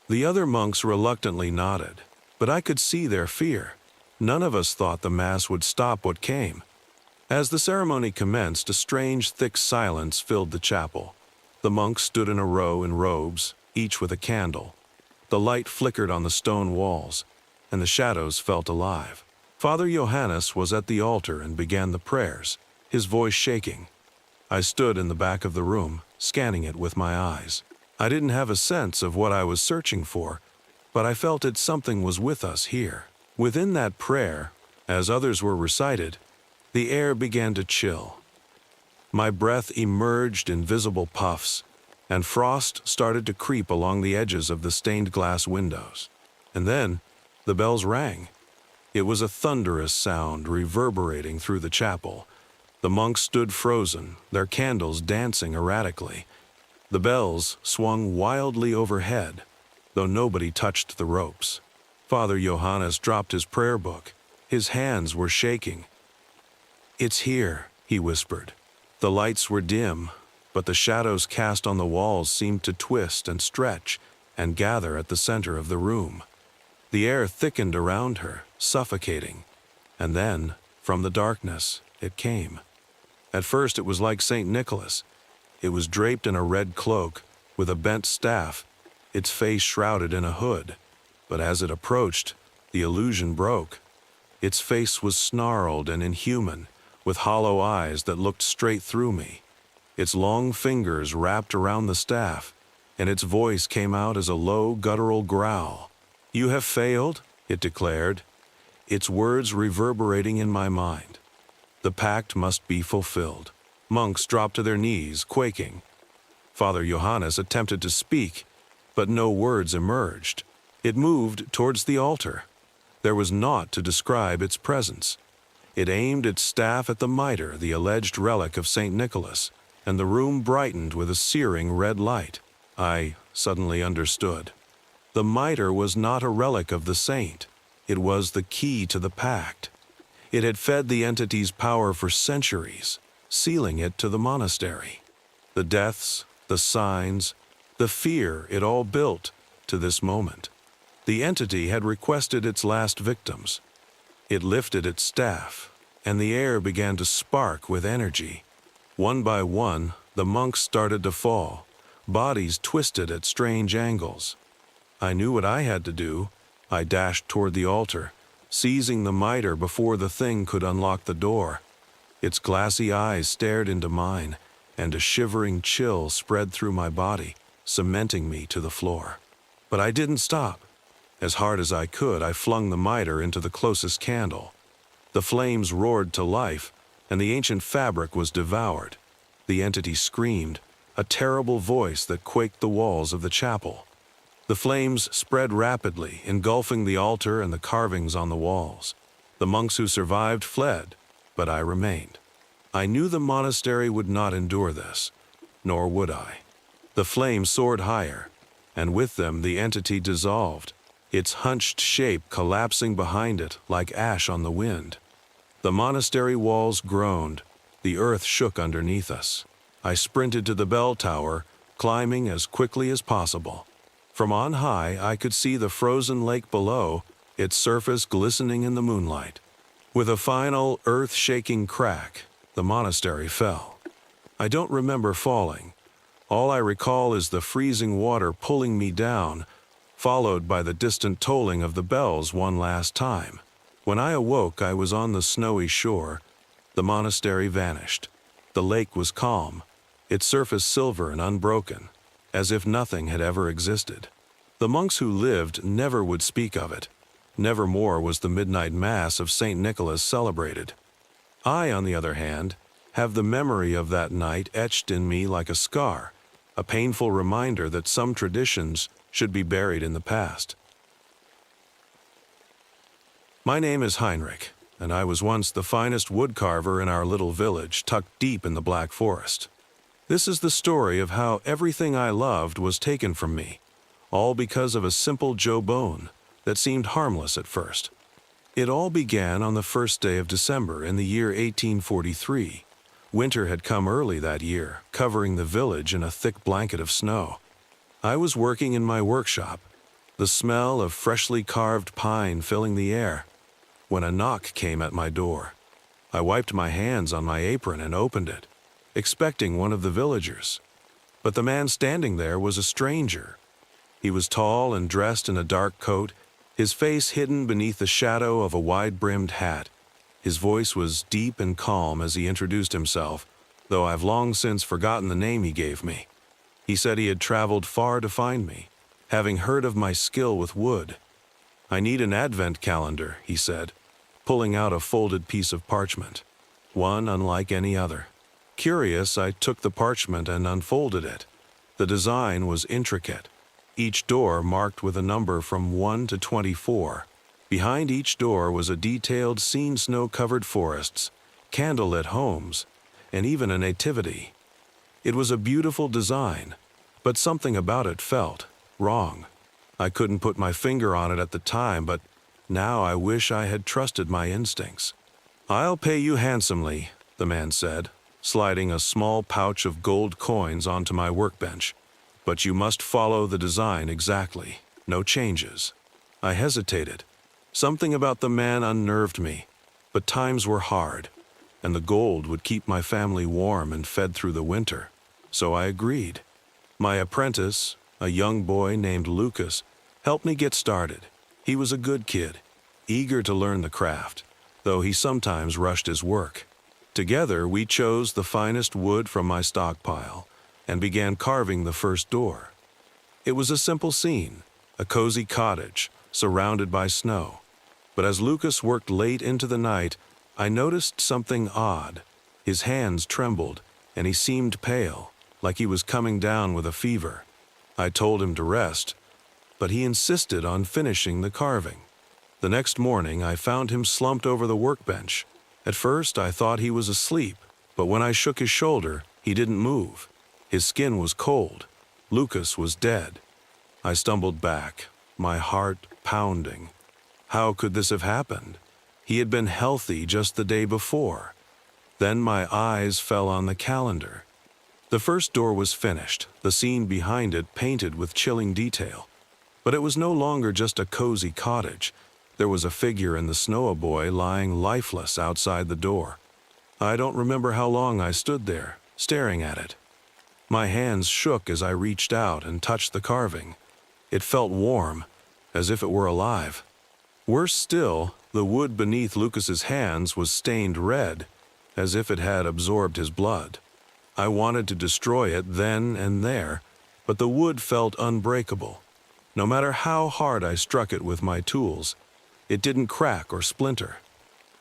The other monks reluctantly nodded, but I could see their fear. None of us thought the mass would stop what came. As the ceremony commenced, a strange, thick silence filled the chapel. The monks stood in a row in robes, each with a candle. The light flickered on the stone walls, and the shadows felt alive. Father Johannes was at the altar and began the prayers, his voice shaking. I stood in the back of the room, scanning it with my eyes. I didn't have a sense of what I was searching for, but I felt that something was with us here. Within that prayer, as others were recited, the air began to chill. My breath emerged in visible puffs, and frost started to creep along the edges of the stained glass windows. And then the bells rang. It was a thunderous sound reverberating through the chapel. The monks stood frozen, their candles dancing erratically. The bells swung wildly overhead, though nobody touched the ropes. Father Johannes dropped his prayer book. His hands were shaking. "It's here," he whispered. The lights were dim, but the shadows cast on the walls seemed to twist and stretch and gather at the center of the room. The air thickened around her, suffocating, and then, from the darkness, it came. At first it was like St. Nicholas. It was draped in a red cloak, with a bent staff, its face shrouded in a hood. But as it approached, the illusion broke. Its face was snarled and inhuman, with hollow eyes that looked straight through me. Its long fingers wrapped around the staff, and its voice came out as a low, guttural growl. "You have failed," it declared, its words reverberating in my mind. The pact must be fulfilled. Monks dropped to their knees, quaking. Father Johannes attempted to speak, but no words emerged. It moved towards the altar. There was naught to describe its presence. It aimed its staff at the mitre, the alleged relic of St. Nicholas, and the room brightened with a searing red light. I suddenly understood. The mitre was not a relic of the saint. It was the key to the pact. It had fed the entity's power for centuries, sealing it to the monastery. The deaths, the signs, the fear it all built to this moment. The entity had requested its last victims. It lifted its staff, and the air began to spark with energy. One by one, the monks started to fall, bodies twisted at strange angles. I knew what I had to do. I dashed toward the altar, seizing the mitre before the thing could unlock the door. Its glassy eyes stared into mine, and a shivering chill spread through my body, cementing me to the floor. But I didn't stop. As hard as I could, I flung the mitre into the closest candle. The flames roared to life, and the ancient fabric was devoured. The entity screamed, a terrible voice that quaked the walls of the chapel. The flames spread rapidly, engulfing the altar and the carvings on the walls. The monks who survived fled, but I remained. I knew the monastery would not endure this, nor would I. The flames soared higher, and with them the entity dissolved, its hunched shape collapsing behind it like ash on the wind. The monastery walls groaned, the earth shook underneath us. I sprinted to the bell tower, climbing as quickly as possible. From on high, I could see the frozen lake below, its surface glistening in the moonlight. With a final, earth-shaking crack, the monastery fell. I don't remember falling. All I recall is the freezing water pulling me down, followed by the distant tolling of the bells one last time. When I awoke, I was on the snowy shore. The monastery vanished. The lake was calm, its surface silver and unbroken, as if nothing had ever existed. The monks who lived never would speak of it. Nevermore was the midnight mass of St. Nicholas celebrated. I, on the other hand, have the memory of that night etched in me like a scar, a painful reminder that some traditions should be buried in the past. My name is Heinrich, and I was once the finest woodcarver in our little village tucked deep in the Black Forest. This is the story of how everything I loved was taken from me, all because of a simple jawbone that seemed harmless at first. It all began on the first day of December in the year 1843. Winter had come early that year, covering the village in a thick blanket of snow. I was working in my workshop, the smell of freshly carved pine filling the air, when a knock came at my door. I wiped my hands on my apron and opened it, expecting one of the villagers. But the man standing there was a stranger. He was tall and dressed in a dark coat, his face hidden beneath the shadow of a wide-brimmed hat. His voice was deep and calm as he introduced himself, though I've long since forgotten the name he gave me. He said he had traveled far to find me, having heard of my skill with wood. "I need an advent calendar," he said, pulling out a folded piece of parchment, one unlike any other. Curious, I took the parchment and unfolded it. The design was intricate, each door marked with a number from 1 to 24. Behind each door was a detailed seen snow-covered forests, candlelit homes, and even a nativity. It was a beautiful design, but something about it felt wrong. I couldn't put my finger on it at the time, but now I wish I had trusted my instincts. "I'll pay you handsomely," the man said, sliding a small pouch of gold coins onto my workbench. "But you must follow the design exactly. No changes." I hesitated. Something about the man unnerved me, but times were hard, and the gold would keep my family warm and fed through the winter, so I agreed. My apprentice, a young boy named Lucas, helped me get started. He was a good kid, eager to learn the craft, though he sometimes rushed his work. Together, we chose the finest wood from my stockpile and began carving the first door. It was a simple scene, a cozy cottage surrounded by snow. But as Lucas worked late into the night, I noticed something odd. His hands trembled, and he seemed pale, like he was coming down with a fever. I told him to rest, but he insisted on finishing the carving. The next morning, I found him slumped over the workbench. At first, I thought he was asleep, but when I shook his shoulder, he didn't move. His skin was cold. Lucas was dead. I stumbled back, my heart pounding. How could this have happened? He had been healthy just the day before. Then my eyes fell on the calendar. The first door was finished, the scene behind it painted with chilling detail. But it was no longer just a cozy cottage. There was a figure in the snow boy lying lifeless outside the door. I don't remember how long I stood there, staring at it. My hands shook as I reached out and touched the carving. It felt warm, as if it were alive. Worse still, the wood beneath Lucas's hands was stained red, as if it had absorbed his blood. I wanted to destroy it then and there, but the wood felt unbreakable. No matter how hard I struck it with my tools, it didn't crack or splinter.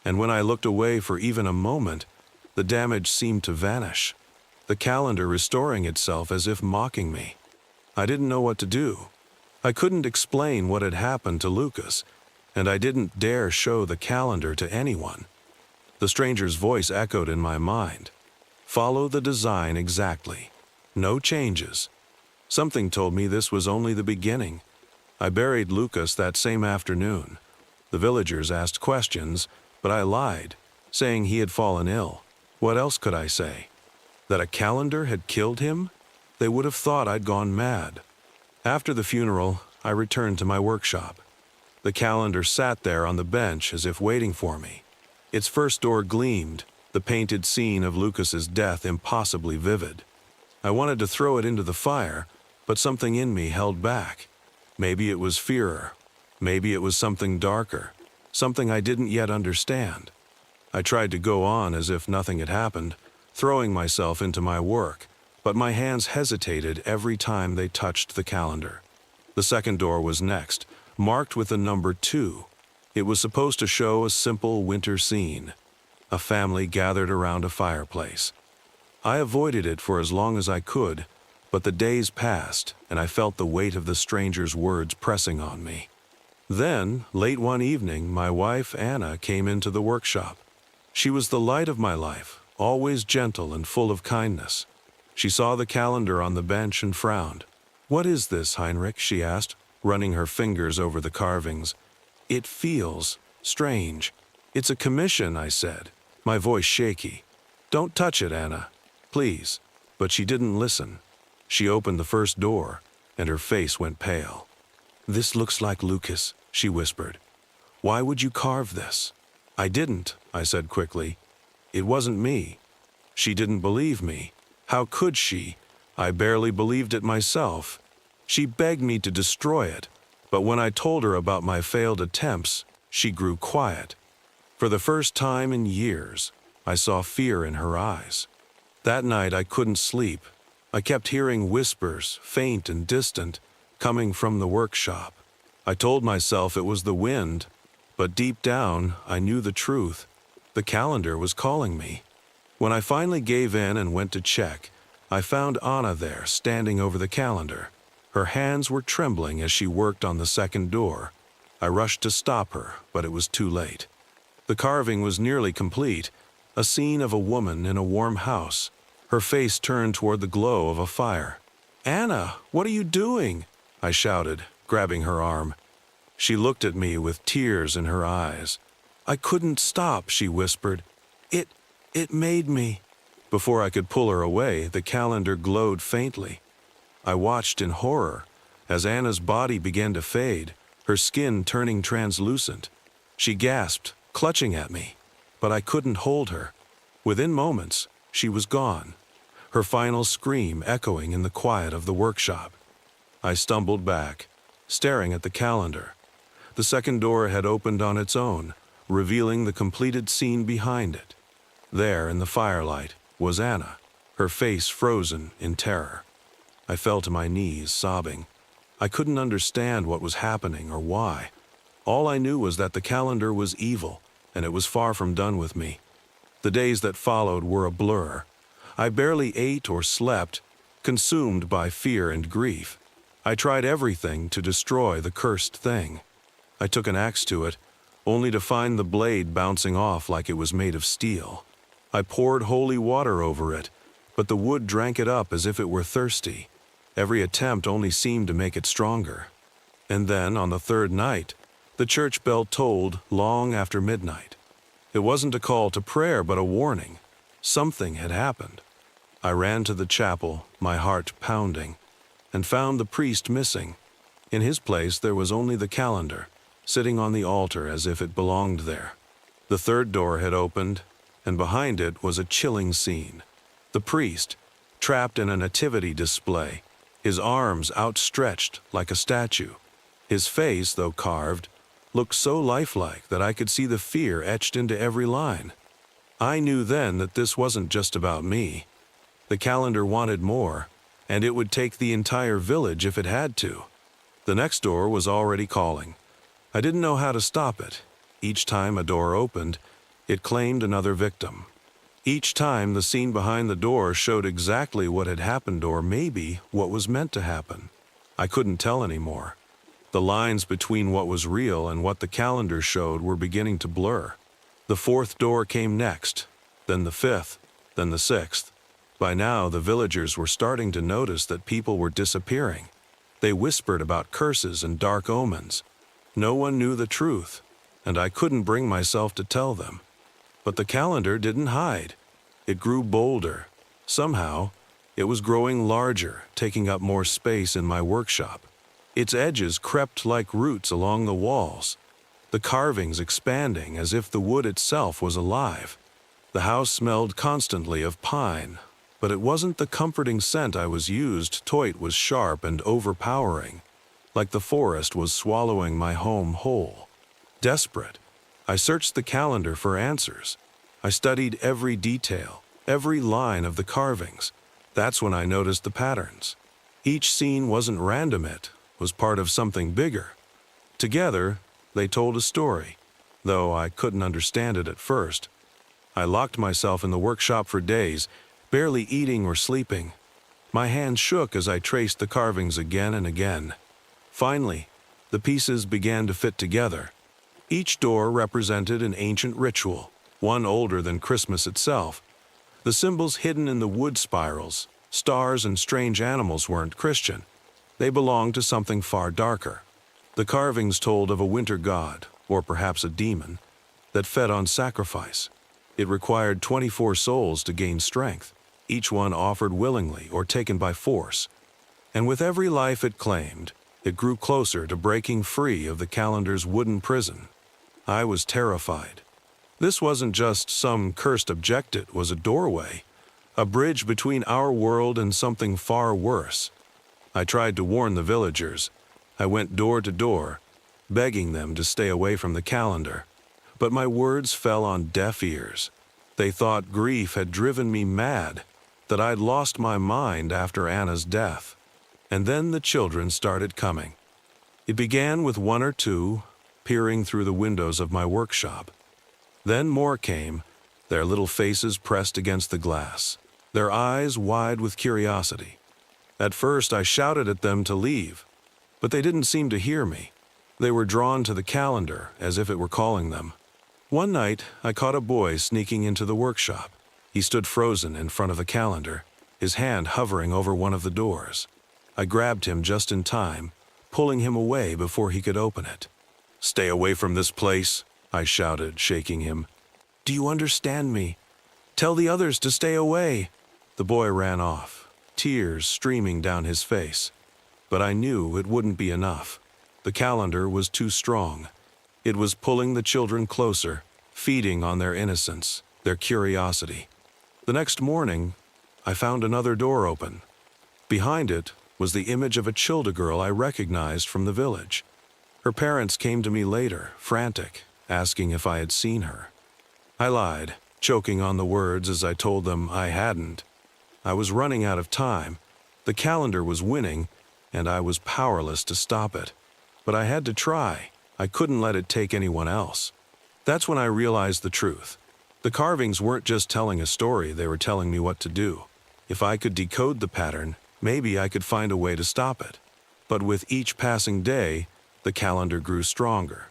And when I looked away for even a moment, the damage seemed to vanish, the calendar restoring itself as if mocking me. I didn't know what to do. I couldn't explain what had happened to Lucas, and I didn't dare show the calendar to anyone. The stranger's voice echoed in my mind. "Follow the design exactly. No changes." Something told me this was only the beginning. I buried Lucas that same afternoon. The villagers asked questions, but I lied, saying he had fallen ill. What else could I say? That a calendar had killed him? They would have thought I'd gone mad. After the funeral, I returned to my workshop. The calendar sat there on the bench as if waiting for me. Its first door gleamed, the painted scene of Lucas's death impossibly vivid. I wanted to throw it into the fire, but something in me held back. Maybe it was fear. Maybe it was something darker, something I didn't yet understand. I tried to go on as if nothing had happened, throwing myself into my work, but my hands hesitated every time they touched the calendar. The second door was next, marked with the number 2. It was supposed to show a simple winter scene, a family gathered around a fireplace. I avoided it for as long as I could, but the days passed, and I felt the weight of the stranger's words pressing on me. Then, late one evening, my wife, Anna, came into the workshop. She was the light of my life, always gentle and full of kindness. She saw the calendar on the bench and frowned. "What is this, Heinrich?" she asked, running her fingers over the carvings. "It feels strange." "It's a commission," I said, my voice shaky. "Don't touch it, Anna, please." But she didn't listen. She opened the first door, and her face went pale. "This looks like Lucas," she whispered. "Why would you carve this?" "I didn't," I said quickly. "It wasn't me." She didn't believe me. How could she? I barely believed it myself. She begged me to destroy it, but when I told her about my failed attempts, she grew quiet. For the first time in years, I saw fear in her eyes. That night I couldn't sleep. I kept hearing whispers, faint and distant, coming from the workshop. I told myself it was the wind, but deep down I knew the truth. The calendar was calling me. When I finally gave in and went to check, I found Anna there, standing over the calendar. Her hands were trembling as she worked on the second door. I rushed to stop her, but it was too late. The carving was nearly complete, a scene of a woman in a warm house, her face turned toward the glow of a fire. "Anna, what are you doing?" I shouted, grabbing her arm. She looked at me with tears in her eyes. "I couldn't stop," she whispered. It made me." Before I could pull her away, the calendar glowed faintly. I watched in horror as Anna's body began to fade, her skin turning translucent. She gasped, clutching at me, but I couldn't hold her. Within moments, she was gone, her final scream echoing in the quiet of the workshop. I stumbled back, staring at the calendar. The second door had opened on its own, revealing the completed scene behind it. There, in the firelight, was Anna, her face frozen in terror. I fell to my knees, sobbing. I couldn't understand what was happening or why. All I knew was that the calendar was evil, and it was far from done with me. The days that followed were a blur. I barely ate or slept, consumed by fear and grief. I tried everything to destroy the cursed thing. I took an axe to it, only to find the blade bouncing off like it was made of steel. I poured holy water over it, but the wood drank it up as if it were thirsty. Every attempt only seemed to make it stronger. And then, on the third night, the church bell tolled long after midnight. It wasn't a call to prayer, but a warning. Something had happened. I ran to the chapel, my heart pounding, and found the priest missing. In his place there was only the calendar, sitting on the altar as if it belonged there. The third door had opened, and behind it was a chilling scene. The priest, trapped in a nativity display, his arms outstretched like a statue. His face, though carved, looked so lifelike that I could see the fear etched into every line. I knew then that this wasn't just about me. The calendar wanted more, and it would take the entire village if it had to. The next door was already calling. I didn't know how to stop it. Each time a door opened, it claimed another victim. Each time the scene behind the door showed exactly what had happened or maybe what was meant to happen. I couldn't tell anymore. The lines between what was real and what the calendar showed were beginning to blur. The fourth door came next, then the fifth, then the sixth. By now, the villagers were starting to notice that people were disappearing. They whispered about curses and dark omens. No one knew the truth, and I couldn't bring myself to tell them. But the calendar didn't hide. It grew bolder. Somehow, it was growing larger, taking up more space in my workshop. Its edges crept like roots along the walls, the carvings expanding as if the wood itself was alive. The house smelled constantly of pine, but it wasn't the comforting scent I was used to. It was sharp and overpowering, like the forest was swallowing my home whole. Desperate, I searched the calendar for answers. I studied every detail, every line of the carvings. That's when I noticed the patterns. Each scene wasn't random, it was part of something bigger. Together, they told a story, though I couldn't understand it at first. I locked myself in the workshop for days, barely eating or sleeping. My hands shook as I traced the carvings again and again. Finally, the pieces began to fit together. Each door represented an ancient ritual, one older than Christmas itself. The symbols hidden in the wood spirals, stars and strange animals weren't Christian. They belonged to something far darker. The carvings told of a winter god, or perhaps a demon, that fed on sacrifice. It required 24 souls to gain strength, each one offered willingly or taken by force. And with every life it claimed, it grew closer to breaking free of the calendar's wooden prison. I was terrified. This wasn't just some cursed object, it was a doorway, a bridge between our world and something far worse. I tried to warn the villagers. I went door to door, begging them to stay away from the calendar. But my words fell on deaf ears. They thought grief had driven me mad, that I'd lost my mind after Anna's death. And then the children started coming. It began with one or two, peering through the windows of my workshop. Then more came, their little faces pressed against the glass. their eyes wide with curiosity. At first, I shouted at them to leave, but they didn't seem to hear me. They were drawn to the calendar as if it were calling them. One night, I caught a boy sneaking into the workshop. He stood frozen in front of the calendar, his hand hovering over one of the doors. I grabbed him just in time, pulling him away before he could open it. "Stay away from this place," I shouted, shaking him. "Do you understand me? Tell the others to stay away." The boy ran off, tears streaming down his face. But I knew it wouldn't be enough. The calendar was too strong. It was pulling the children closer, feeding on their innocence, their curiosity. The next morning, I found another door open. Behind it was the image of a Childe girl I recognized from the village. Her parents came to me later, frantic, asking if I had seen her. I lied, choking on the words as I told them I hadn't. I was running out of time. The calendar was winning, and I was powerless to stop it. But I had to try. I couldn't let it take anyone else. That's when I realized the truth. The carvings weren't just telling a story, they were telling me what to do. If I could decode the pattern, maybe I could find a way to stop it. But with each passing day, the calendar grew stronger.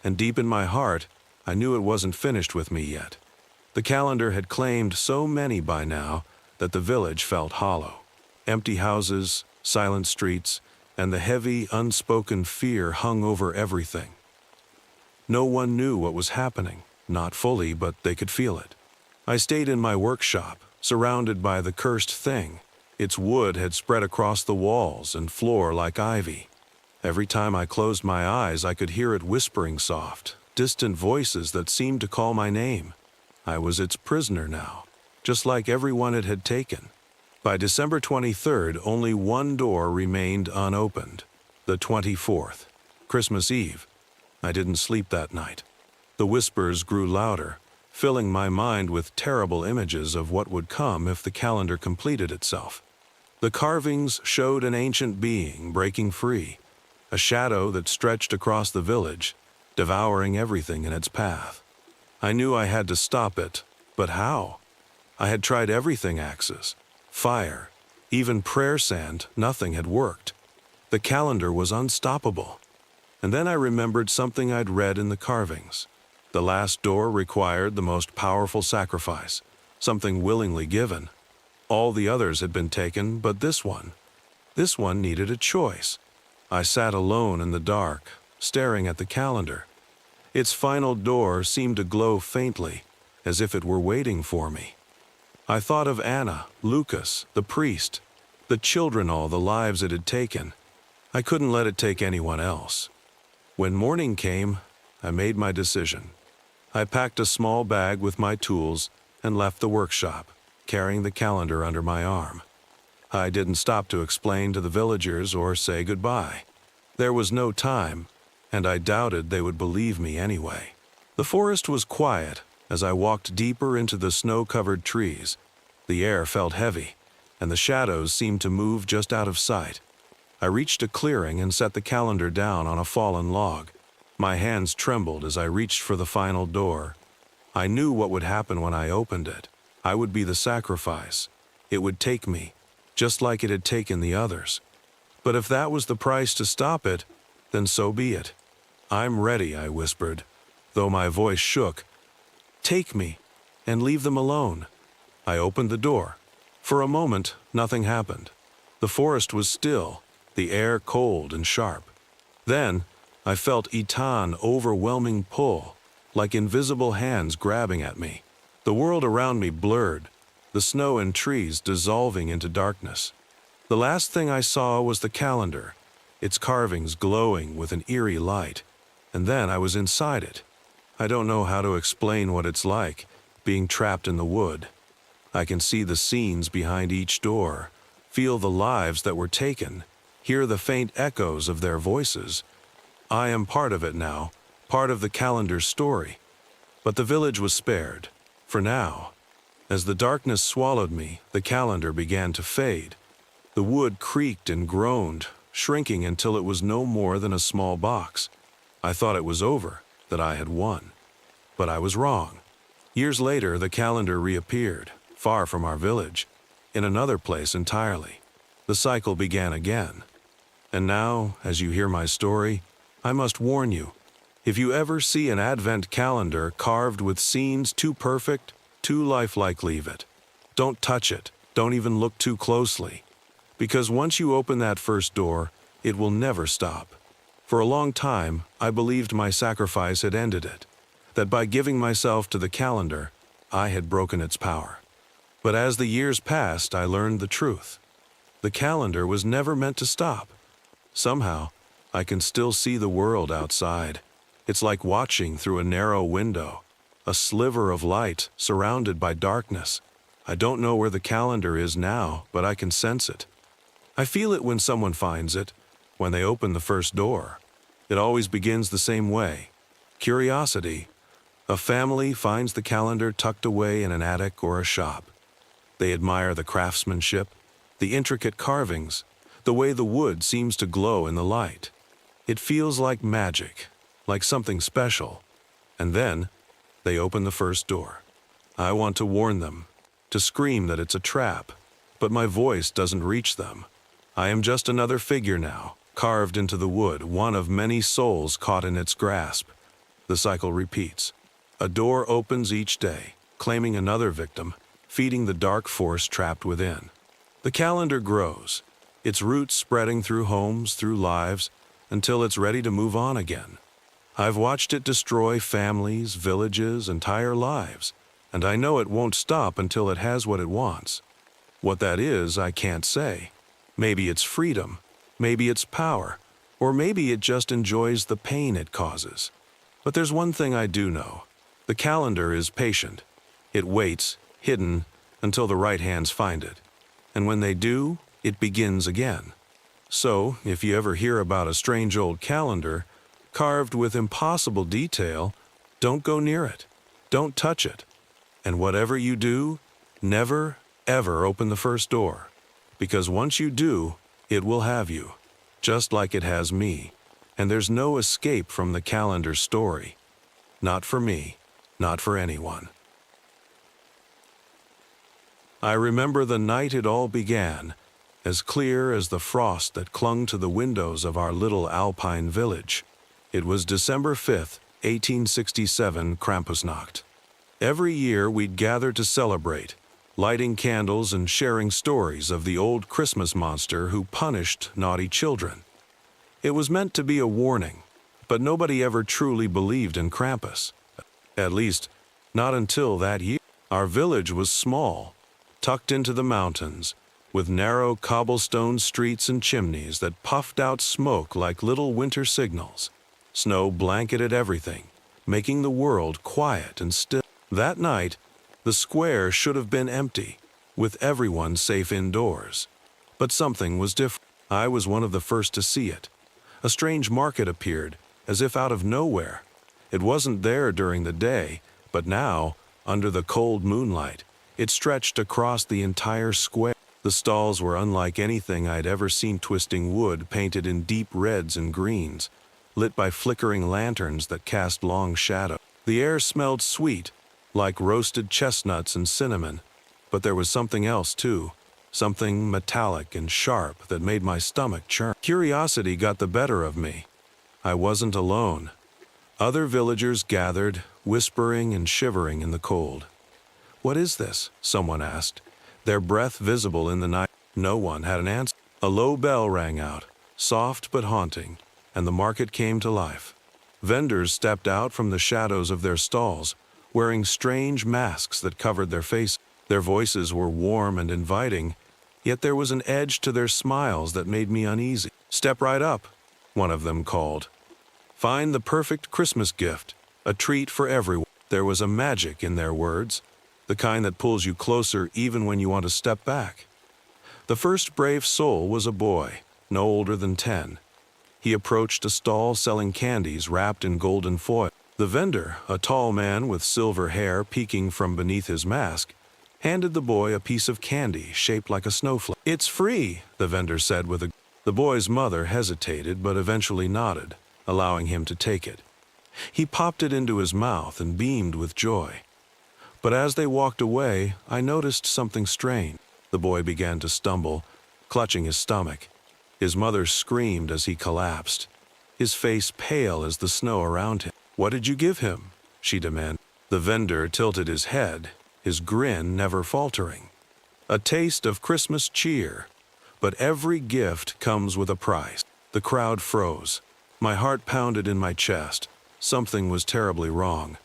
And deep in my heart, I knew it wasn't finished with me yet. The calendar had claimed so many by now that the village felt hollow. Empty houses, silent streets, and the heavy, unspoken fear hung over everything. No one knew what was happening, not fully, but they could feel it. I stayed in my workshop, surrounded by the cursed thing. Its wood had spread across the walls and floor like ivy. Every time I closed my eyes, I could hear it whispering soft, distant voices that seemed to call my name. I was its prisoner now, just like everyone it had taken. By December 23rd, only one door remained unopened, the 24th, Christmas Eve. I didn't sleep that night. The whispers grew louder, filling my mind with terrible images of what would come if the calendar completed itself. The carvings showed an ancient being breaking free, a shadow that stretched across the village, devouring everything in its path. I knew I had to stop it, but how? I had tried everything: axes, fire, even prayer sand. Nothing had worked. The calendar was unstoppable. And then I remembered something I'd read in the carvings. The last door required the most powerful sacrifice, something willingly given. All the others had been taken, but this one needed a choice. I sat alone in the dark, staring at the calendar. Its final door seemed to glow faintly, as if it were waiting for me. I thought of Anna, Lucas, the priest, the children, all the lives it had taken. I couldn't let it take anyone else. When morning came, I made my decision. I packed a small bag with my tools and left the workshop, carrying the calendar under my arm. I didn't stop to explain to the villagers or say goodbye. There was no time, and I doubted they would believe me anyway. The forest was quiet as I walked deeper into the snow-covered trees. The air felt heavy, and the shadows seemed to move just out of sight. I reached a clearing and set the calendar down on a fallen log. My hands trembled as I reached for the final door. I knew what would happen when I opened it. I would be the sacrifice. It would take me, just like it had taken the others. But if that was the price to stop it, then so be it. "I'm ready," I whispered, though my voice shook. "Take me, and leave them alone." I opened the door. For a moment, nothing happened. The forest was still, the air cold and sharp. Then, I felt Etan overwhelming pull, like invisible hands grabbing at me. The world around me blurred, the snow and trees dissolving into darkness. The last thing I saw was the calendar, its carvings glowing with an eerie light. And then I was inside it. I don't know how to explain what it's like, being trapped in the wood. I can see the scenes behind each door, feel the lives that were taken, hear the faint echoes of their voices. I am part of it now, part of the calendar's story. But the village was spared, for now. As the darkness swallowed me, the calendar began to fade. The wood creaked and groaned, shrinking until it was no more than a small box. I thought it was over, that I had won. But I was wrong. Years later, the calendar reappeared, far from our village, in another place entirely. The cycle began again. And now, as you hear my story, I must warn you, if you ever see an Advent calendar carved with scenes too perfect, too lifelike, leave it. Don't touch it. Don't even look too closely. Because once you open that first door, it will never stop. For a long time, I believed my sacrifice had ended it, that by giving myself to the calendar, I had broken its power. But as the years passed, I learned the truth. The calendar was never meant to stop. Somehow, I can still see the world outside. It's like watching through a narrow window, a sliver of light surrounded by darkness. I don't know where the calendar is now, but I can sense it. I feel it when someone finds it, when they open the first door. It always begins the same way. Curiosity. A family finds the calendar tucked away in an attic or a shop. They admire the craftsmanship, the intricate carvings, the way the wood seems to glow in the light. It feels like magic, like something special. And then, they open the first door. I want to warn them, to scream that it's a trap, but my voice doesn't reach them. I am just another figure now, carved into the wood, one of many souls caught in its grasp. The cycle repeats. A door opens each day, claiming another victim, feeding the dark force trapped within. The calendar grows, its roots spreading through homes, through lives, until it's ready to move on again. I've watched it destroy families, villages, entire lives, and I know it won't stop until it has what it wants. What that is, I can't say. Maybe it's freedom, maybe it's power, or maybe it just enjoys the pain it causes. But there's one thing I do know. The calendar is patient. It waits, hidden, until the right hands find it. And when they do, it begins again. So, if you ever hear about a strange old calendar, carved with impossible detail, don't go near it. Don't touch it. And whatever you do, never, ever open the first door. Because once you do, it will have you, just like it has me. And there's no escape from the calendar story. Not for me, not for anyone. I remember the night it all began, as clear as the frost that clung to the windows of our little alpine village. It was December 5th, 1867, Krampusnacht. Every year we'd gather to celebrate, lighting candles and sharing stories of the old Christmas monster who punished naughty children. It was meant to be a warning, but nobody ever truly believed in Krampus. At least, not until that year. Our village was small, tucked into the mountains, with narrow cobblestone streets and chimneys that puffed out smoke like little winter signals. Snow blanketed everything, making the world quiet and still. That night, the square should have been empty, with everyone safe indoors. But something was different. I was one of the first to see it. A strange market appeared, as if out of nowhere. It wasn't there during the day, but now, under the cold moonlight, it stretched across the entire square. The stalls were unlike anything I'd ever seen, twisting wood painted in deep reds and greens, lit by flickering lanterns that cast long shadows. The air smelled sweet, like roasted chestnuts and cinnamon, but there was something else too, something metallic and sharp that made my stomach churn. Curiosity got the better of me. I wasn't alone. Other villagers gathered, whispering and shivering in the cold. "What is this?" someone asked, their breath visible in the night. No one had an answer. A low bell rang out, soft but haunting, and the market came to life. Vendors stepped out from the shadows of their stalls, wearing strange masks that covered their faces. Their voices were warm and inviting, yet there was an edge to their smiles that made me uneasy. "Step right up," one of them called. "Find the perfect Christmas gift, a treat for everyone." There was a magic in their words, the kind that pulls you closer even when you want to step back. The first brave soul was a boy, no older than 10. He approached a stall selling candies wrapped in golden foil. The vendor, a tall man with silver hair peeking from beneath his mask, handed the boy a piece of candy shaped like a snowflake. "It's free," the vendor said with a... The boy's mother hesitated but eventually nodded, allowing him to take it. He popped it into his mouth and beamed with joy. But as they walked away, I noticed something strange. The boy began to stumble, clutching his stomach. His mother screamed as he collapsed, his face pale as the snow around him. "What did you give him?" she demanded. The vendor tilted his head, his grin never faltering. "A taste of Christmas cheer. But every gift comes with a price." The crowd froze. My heart pounded in my chest. Something was terribly wrong,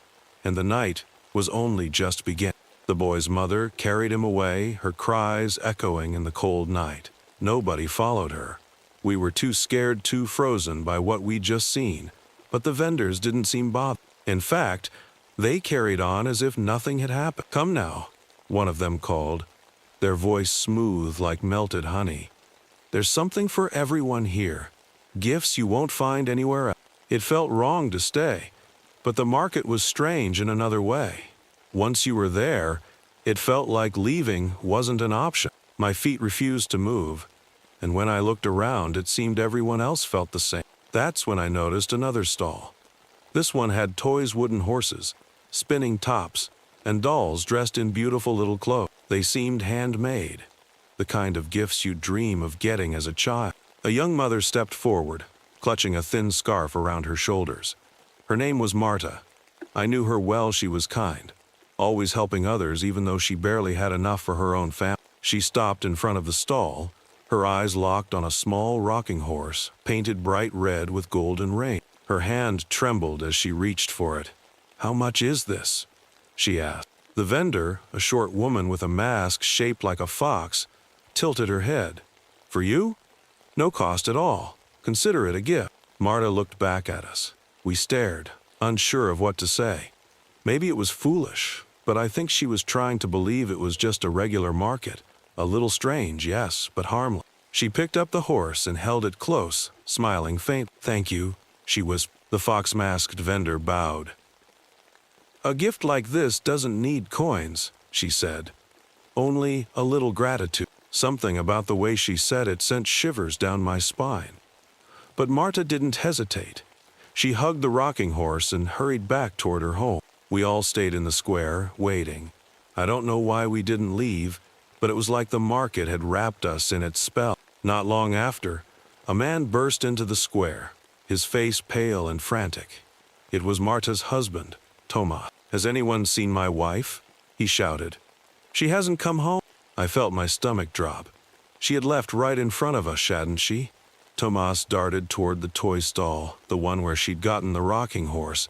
and the night was only just beginning. The boy's mother carried him away, her cries echoing in the cold night. Nobody followed her. We were too scared, too frozen by what we'd just seen, but the vendors didn't seem bothered. In fact, they carried on as if nothing had happened. "Come now," one of them called, their voice smooth like melted honey. "There's something for everyone here. Gifts you won't find anywhere else." It felt wrong to stay, but the market was strange in another way. Once you were there, it felt like leaving wasn't an option. My feet refused to move, and when I looked around, it seemed everyone else felt the same. That's when I noticed another stall. This one had toys, wooden horses, spinning tops, and dolls dressed in beautiful little clothes. They seemed handmade, the kind of gifts you dream of getting as a child. A young mother stepped forward, clutching a thin scarf around her shoulders. Her name was Marta. I knew her well. She was kind, always helping others even though she barely had enough for her own family. She stopped in front of the stall, her eyes locked on a small rocking horse, painted bright red with golden reins. Her hand trembled as she reached for it. "How much is this?" she asked. The vendor, a short woman with a mask shaped like a fox, tilted her head. "For you? No cost at all. Consider it a gift." Marta looked back at us. We stared, unsure of what to say. Maybe it was foolish, but I think she was trying to believe it was just a regular market. A little strange, yes, but harmless. She picked up the horse and held it close, smiling faintly. "Thank you," she whispered. The fox-masked vendor bowed. "A gift like this doesn't need coins," she said. "Only a little gratitude." Something about the way she said it sent shivers down my spine. But Marta didn't hesitate. She hugged the rocking horse and hurried back toward her home. We all stayed in the square, waiting. I don't know why we didn't leave, but it was like the market had wrapped us in its spell. Not long after, a man burst into the square, his face pale and frantic. It was Marta's husband, Tomas. "Has anyone seen my wife?" he shouted. "She hasn't come home." I felt my stomach drop. She had left right in front of us, hadn't she? Tomas darted toward the toy stall, the one where she'd gotten the rocking horse.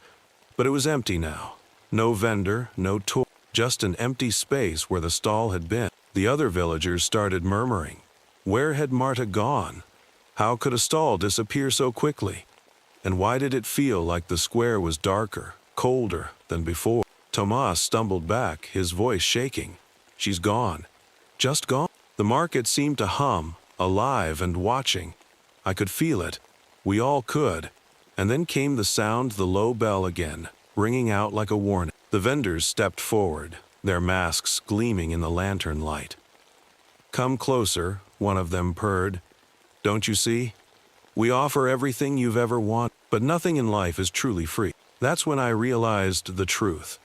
But it was empty now. No vendor, no toy, just an empty space where the stall had been. The other villagers started murmuring. Where had Marta gone? How could a stall disappear so quickly? And why did it feel like the square was darker, colder than before? Tomas stumbled back, his voice shaking. "She's gone. Just gone." The market seemed to hum, alive and watching. I could feel it. We all could. And then came the sound, the low bell again, ringing out like a warning. The vendors stepped forward, their masks gleaming in the lantern light. "Come closer," one of them purred. "Don't you see? We offer everything you've ever wanted, but nothing in life is truly free." That's when I realized the truth.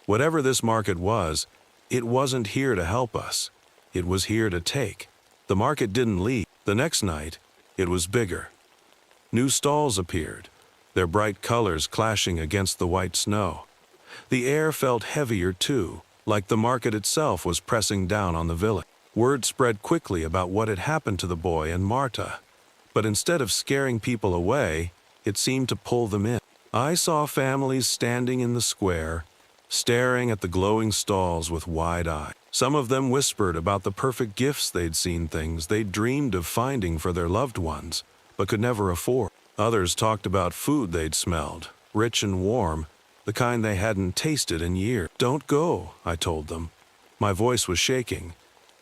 Whatever this market was, it wasn't here to help us. It was here to take. The market didn't leave. The next night, it was bigger. New stalls appeared, their bright colors clashing against the white snow. The air felt heavier too, like the market itself was pressing down on the village. Word spread quickly about what had happened to the boy and Marta. But instead of scaring people away, it seemed to pull them in. I saw families standing in the square, staring at the glowing stalls with wide eyes. Some of them whispered about the perfect gifts they'd seen, things they'd dreamed of finding for their loved ones, but could never afford. Others talked about food they'd smelled, rich and warm, the kind they hadn't tasted in years. "Don't go," I told them. My voice was shaking.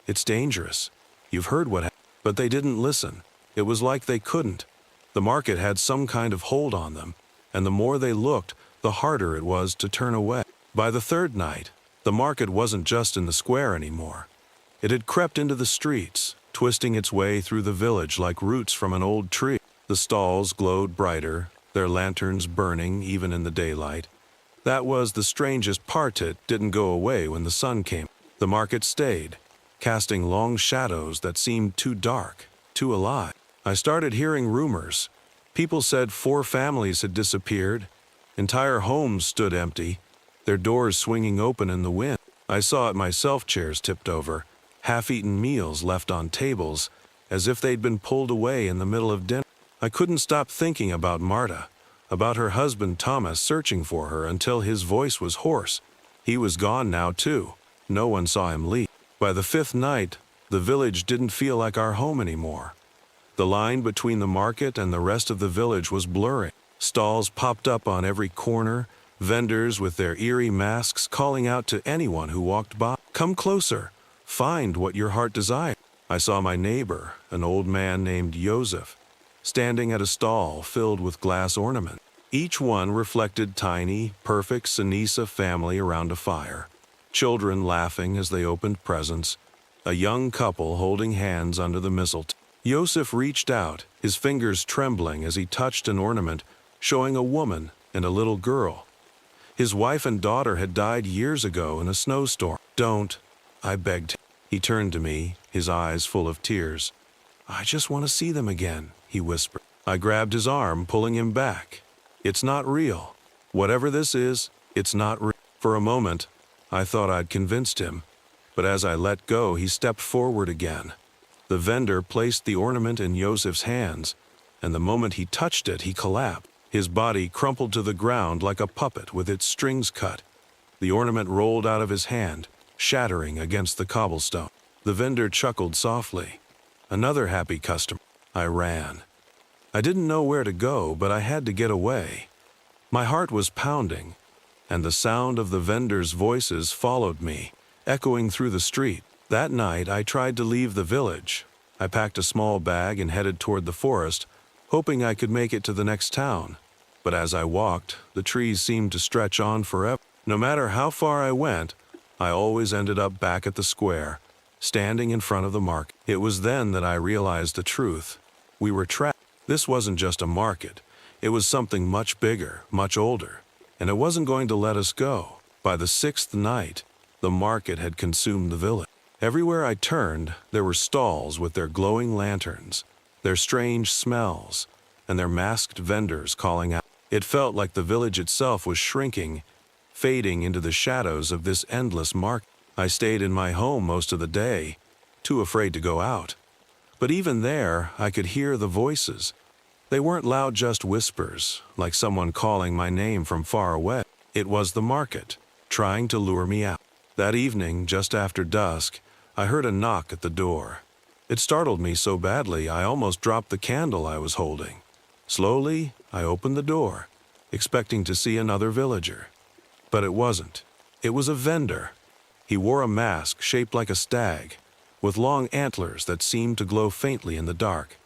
"It's dangerous. You've heard what happened." But they didn't listen. It was like they couldn't. The market had some kind of hold on them, and the more they looked, the harder it was to turn away. By the third night, the market wasn't just in the square anymore. It had crept into the streets, twisting its way through the village like roots from an old tree. The stalls glowed brighter, their lanterns burning even in the daylight. That was the strangest part. It didn't go away when the sun came. The market stayed, casting long shadows that seemed too dark, too alive. I started hearing rumors. People said 4 families had disappeared. Entire homes stood empty, their doors swinging open in the wind. I saw it myself, chairs tipped over, half-eaten meals left on tables, as if they'd been pulled away in the middle of dinner. I couldn't stop thinking about Marta, about her husband Thomas searching for her until his voice was hoarse. He was gone now, too. No one saw him leave. By the 5th night, the village didn't feel like our home anymore. The line between the market and the rest of the village was blurring. Stalls popped up on every corner, vendors with their eerie masks calling out to anyone who walked by. Come closer, find what your heart desires. I saw my neighbor, an old man named Joseph, standing at a stall filled with glass ornaments. Each one reflected tiny, perfect Sinisa family around a fire, children laughing as they opened presents, a young couple holding hands under the mistletoe. Joseph reached out, his fingers trembling as he touched an ornament showing a woman and a little girl. His wife and daughter had died years ago in a snowstorm. Don't, I begged him. He turned to me, his eyes full of tears. I just want to see them again, he whispered. I grabbed his arm, pulling him back. It's not real. Whatever this is, it's not real. For a moment, I thought I'd convinced him, but as I let go, he stepped forward again. The vendor placed the ornament in Joseph's hands, and the moment he touched it, he collapsed. His body crumpled to the ground like a puppet with its strings cut. The ornament rolled out of his hand, shattering against the cobblestone. The vendor chuckled softly. Another happy customer. I ran. I didn't know where to go, but I had to get away. My heart was pounding, and the sound of the vendors' voices followed me, echoing through the street. That night, I tried to leave the village. I packed a small bag and headed toward the forest, hoping I could make it to the next town. But as I walked, the trees seemed to stretch on forever. No matter how far I went, I always ended up back at the square, standing in front of the market. It was then that I realized the truth. We were trapped. This wasn't just a market. It was something much bigger, much older, and it wasn't going to let us go. By the 6th night, the market had consumed the village. Everywhere I turned, there were stalls with their glowing lanterns, their strange smells, and their masked vendors calling out. It felt like the village itself was shrinking, fading into the shadows of this endless market. I stayed in my home most of the day, too afraid to go out. But even there, I could hear the voices. They weren't loud, just whispers, like someone calling my name from far away. It was the market, trying to lure me out. That evening, just after dusk, I heard a knock at the door. It startled me so badly I almost dropped the candle I was holding. Slowly, I opened the door, expecting to see another villager. But it wasn't. It was a vendor. He wore a mask shaped like a stag, with long antlers that seemed to glow faintly in the dark.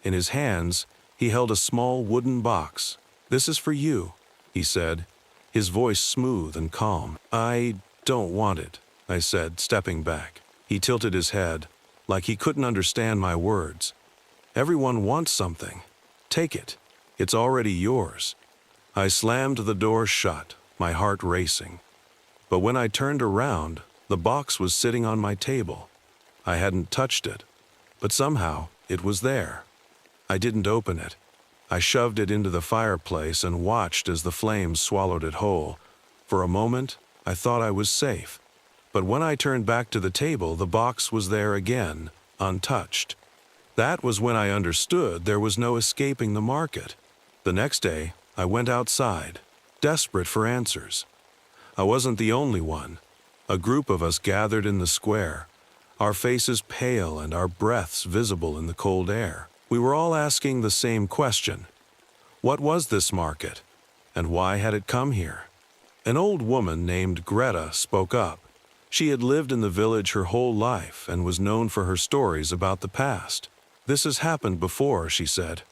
In his hands, he held a small wooden box. "This is for you," he said, his voice smooth and calm. "I don't want it," I said, stepping back. He tilted his head, like he couldn't understand my words. "Everyone wants something. Take it. It's already yours." I slammed the door shut, my heart racing. But when I turned around, the box was sitting on my table. I hadn't touched it, but somehow it was there. I didn't open it. I shoved it into the fireplace and watched as the flames swallowed it whole. For a moment, I thought I was safe. But when I turned back to the table, the box was there again, untouched. That was when I understood there was no escaping the market. The next day, I went outside, desperate for answers. I wasn't the only one. A group of us gathered in the square, our faces pale and our breaths visible in the cold air. We were all asking the same question. What was this market? And why had it come here? An old woman named Greta spoke up. She had lived in the village her whole life and was known for her stories about the past. "This has happened before," she said,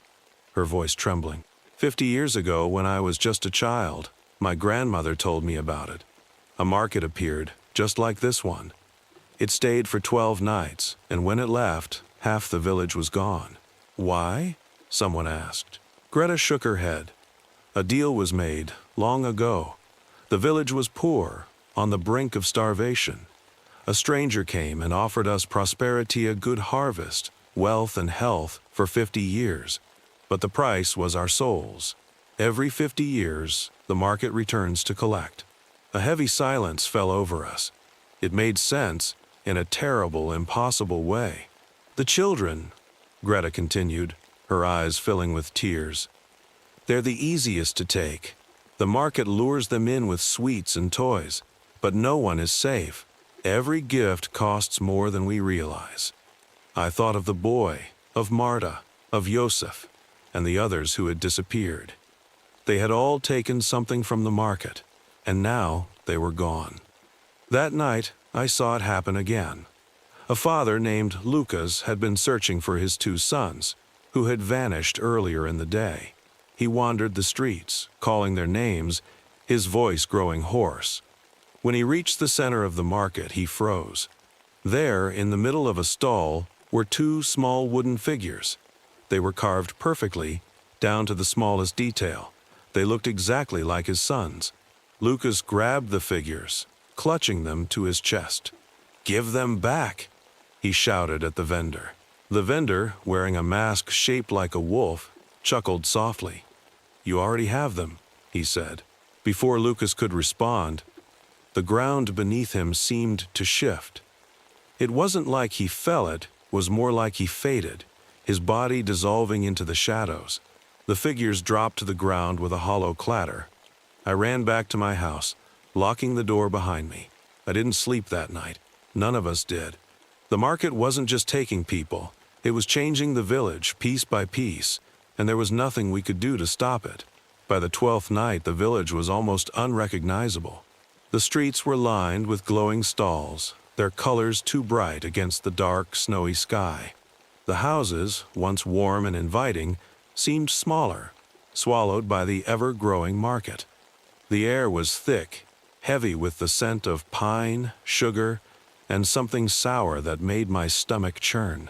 her voice trembling. 50 years ago, when I was just a child, my grandmother told me about it. A market appeared, just like this one. It stayed for 12 nights, and when it left, half the village was gone. "Why?" someone asked. Greta shook her head. "A deal was made, long ago. The village was poor, on the brink of starvation. A stranger came and offered us prosperity, a good harvest, wealth and health for 50 years. But the price was our souls. Every 50 years, the market returns to collect. A heavy silence fell over us. It made sense in a terrible, impossible way. The children, Greta continued, her eyes filling with tears. They're the easiest to take. The market lures them in with sweets and toys, but no one is safe. Every gift costs more than we realize. I thought of the boy, of Marta, of Yosef, and the others who had disappeared. They had all taken something from the market, and now they were gone. That night, I saw it happen again. A father named Lucas had been searching for his 2 sons, who had vanished earlier in the day. He wandered the streets, calling their names, his voice growing hoarse. When he reached the center of the market, he froze. There, in the middle of a stall, were 2 small wooden figures. They were carved perfectly, down to the smallest detail. They looked exactly like his sons. Lucas grabbed the figures, clutching them to his chest. "Give them back!" he shouted at the vendor. The vendor, wearing a mask shaped like a wolf, chuckled softly. "You already have them," he said. Before Lucas could respond, the ground beneath him seemed to shift. It wasn't like he fell, it was more like he faded, his body dissolving into the shadows. The figures dropped to the ground with a hollow clatter. I ran back to my house, locking the door behind me. I didn't sleep that night. None of us did. The market wasn't just taking people. It was changing the village piece by piece, and there was nothing we could do to stop it. By the 12th night, the village was almost unrecognizable. The streets were lined with glowing stalls, their colors too bright against the dark, snowy sky. The houses, once warm and inviting, seemed smaller, swallowed by the ever-growing market. The air was thick, heavy with the scent of pine, sugar, and something sour that made my stomach churn.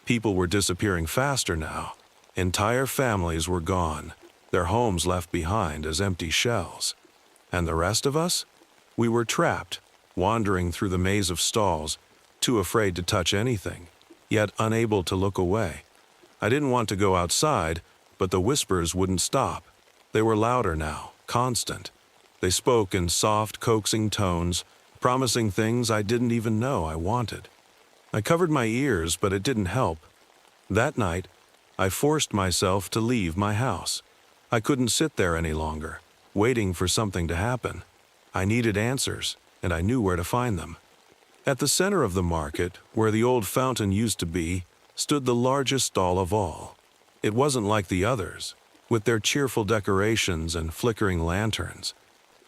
People were disappearing faster now. Entire families were gone, their homes left behind as empty shells. And the rest of us? We were trapped, wandering through the maze of stalls, too afraid to touch anything, yet unable to look away. I didn't want to go outside, but the whispers wouldn't stop. They were louder now, constant. They spoke in soft, coaxing tones, promising things I didn't even know I wanted. I covered my ears, but it didn't help. That night, I forced myself to leave my house. I couldn't sit there any longer, waiting for something to happen. I needed answers, and I knew where to find them. At the center of the market, where the old fountain used to be, stood the largest stall of all. It wasn't like the others, with their cheerful decorations and flickering lanterns.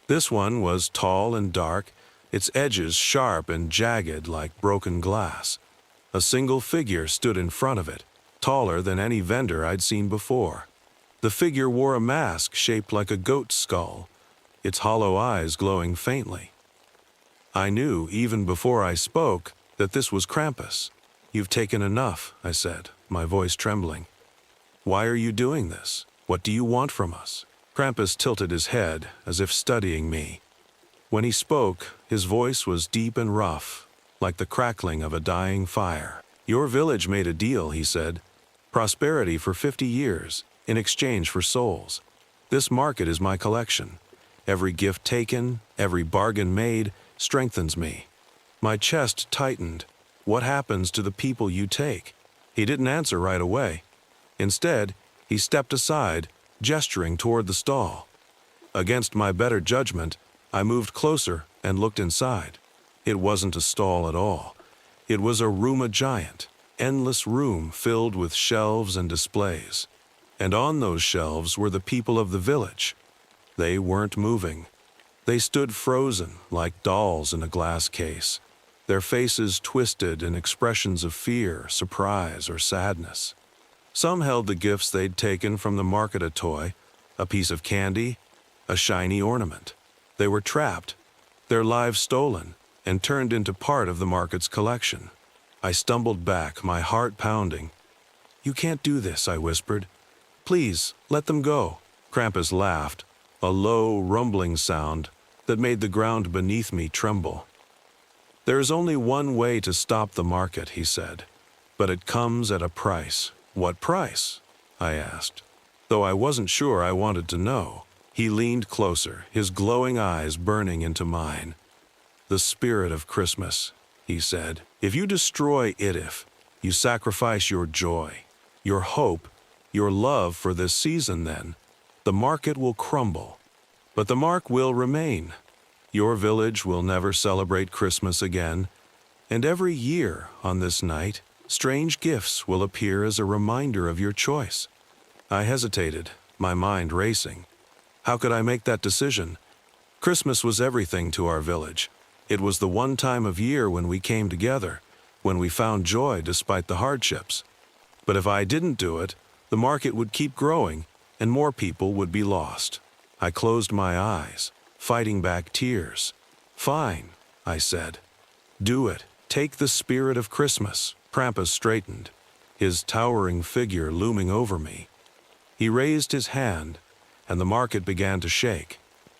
This one was tall and dark, its edges sharp and jagged like broken glass. A single figure stood in front of it, taller than any vendor I'd seen before. The figure wore a mask shaped like a goat's skull, its hollow eyes glowing faintly. I knew, even before I spoke, that this was Krampus. "You've taken enough," I said, my voice trembling. "Why are you doing this? What do you want from us?" Krampus tilted his head, as if studying me. When he spoke, his voice was deep and rough, like the crackling of a dying fire. "Your village made a deal," he said. "Prosperity for 50 years, in exchange for souls. This market is my collection. Every gift taken, every bargain made, strengthens me." My chest tightened. "What happens to the people you take?" He didn't answer right away. Instead, he stepped aside, gesturing toward the stall. Against my better judgment, I moved closer and looked inside. It wasn't a stall at all. It was a room a giant, endless room filled with shelves and displays. And on those shelves were the people of the village. They weren't moving. They stood frozen, like dolls in a glass case, their faces twisted in expressions of fear, surprise, or sadness. Some held the gifts they'd taken from the market, a toy, a piece of candy, a shiny ornament. They were trapped, their lives stolen, and turned into part of the market's collection. I stumbled back, my heart pounding. "You can't do this," I whispered. "Please, let them go." Krampus laughed, a low, rumbling sound that made the ground beneath me tremble. There is only one way to stop the market, he said, but it comes at a price. What price? I asked. Though I wasn't sure I wanted to know, he leaned closer, his glowing eyes burning into mine. The spirit of Christmas, he said. If you destroy Idif, you sacrifice your joy, your hope, your love for this season then. The market will crumble, but the mark will remain. Your village will never celebrate Christmas again, and every year on this night, strange gifts will appear as a reminder of your choice. I hesitated, my mind racing. How could I make that decision? Christmas was everything to our village. It was the one time of year when we came together, when we found joy despite the hardships. But if I didn't do it, the market would keep growing, and more people would be lost. I closed my eyes, fighting back tears. Fine, I said. Do it. Take the spirit of Christmas. Krampus straightened, his towering figure looming over me. He raised his hand, and the market began to shake.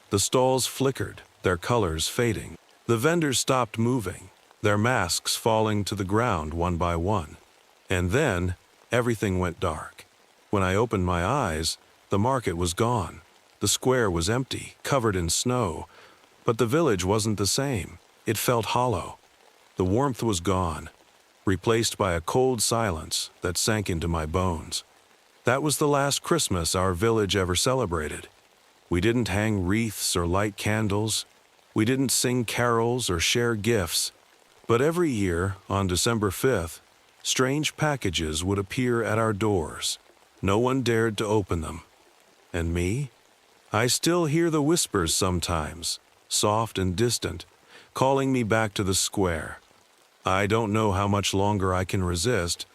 The stalls flickered, their colors fading. The vendors stopped moving, their masks falling to the ground one by one. And then, everything went dark. When I opened my eyes, the market was gone. The square was empty, covered in snow, but the village wasn't the same. It felt hollow. The warmth was gone, replaced by a cold silence that sank into my bones. That was the last Christmas our village ever celebrated. We didn't hang wreaths or light candles. We didn't sing carols or share gifts. But every year, on December 5th, strange packages would appear at our doors. No one dared to open them. And me? I still hear the whispers sometimes, soft and distant, calling me back to the square. I don't know how much longer I can resist,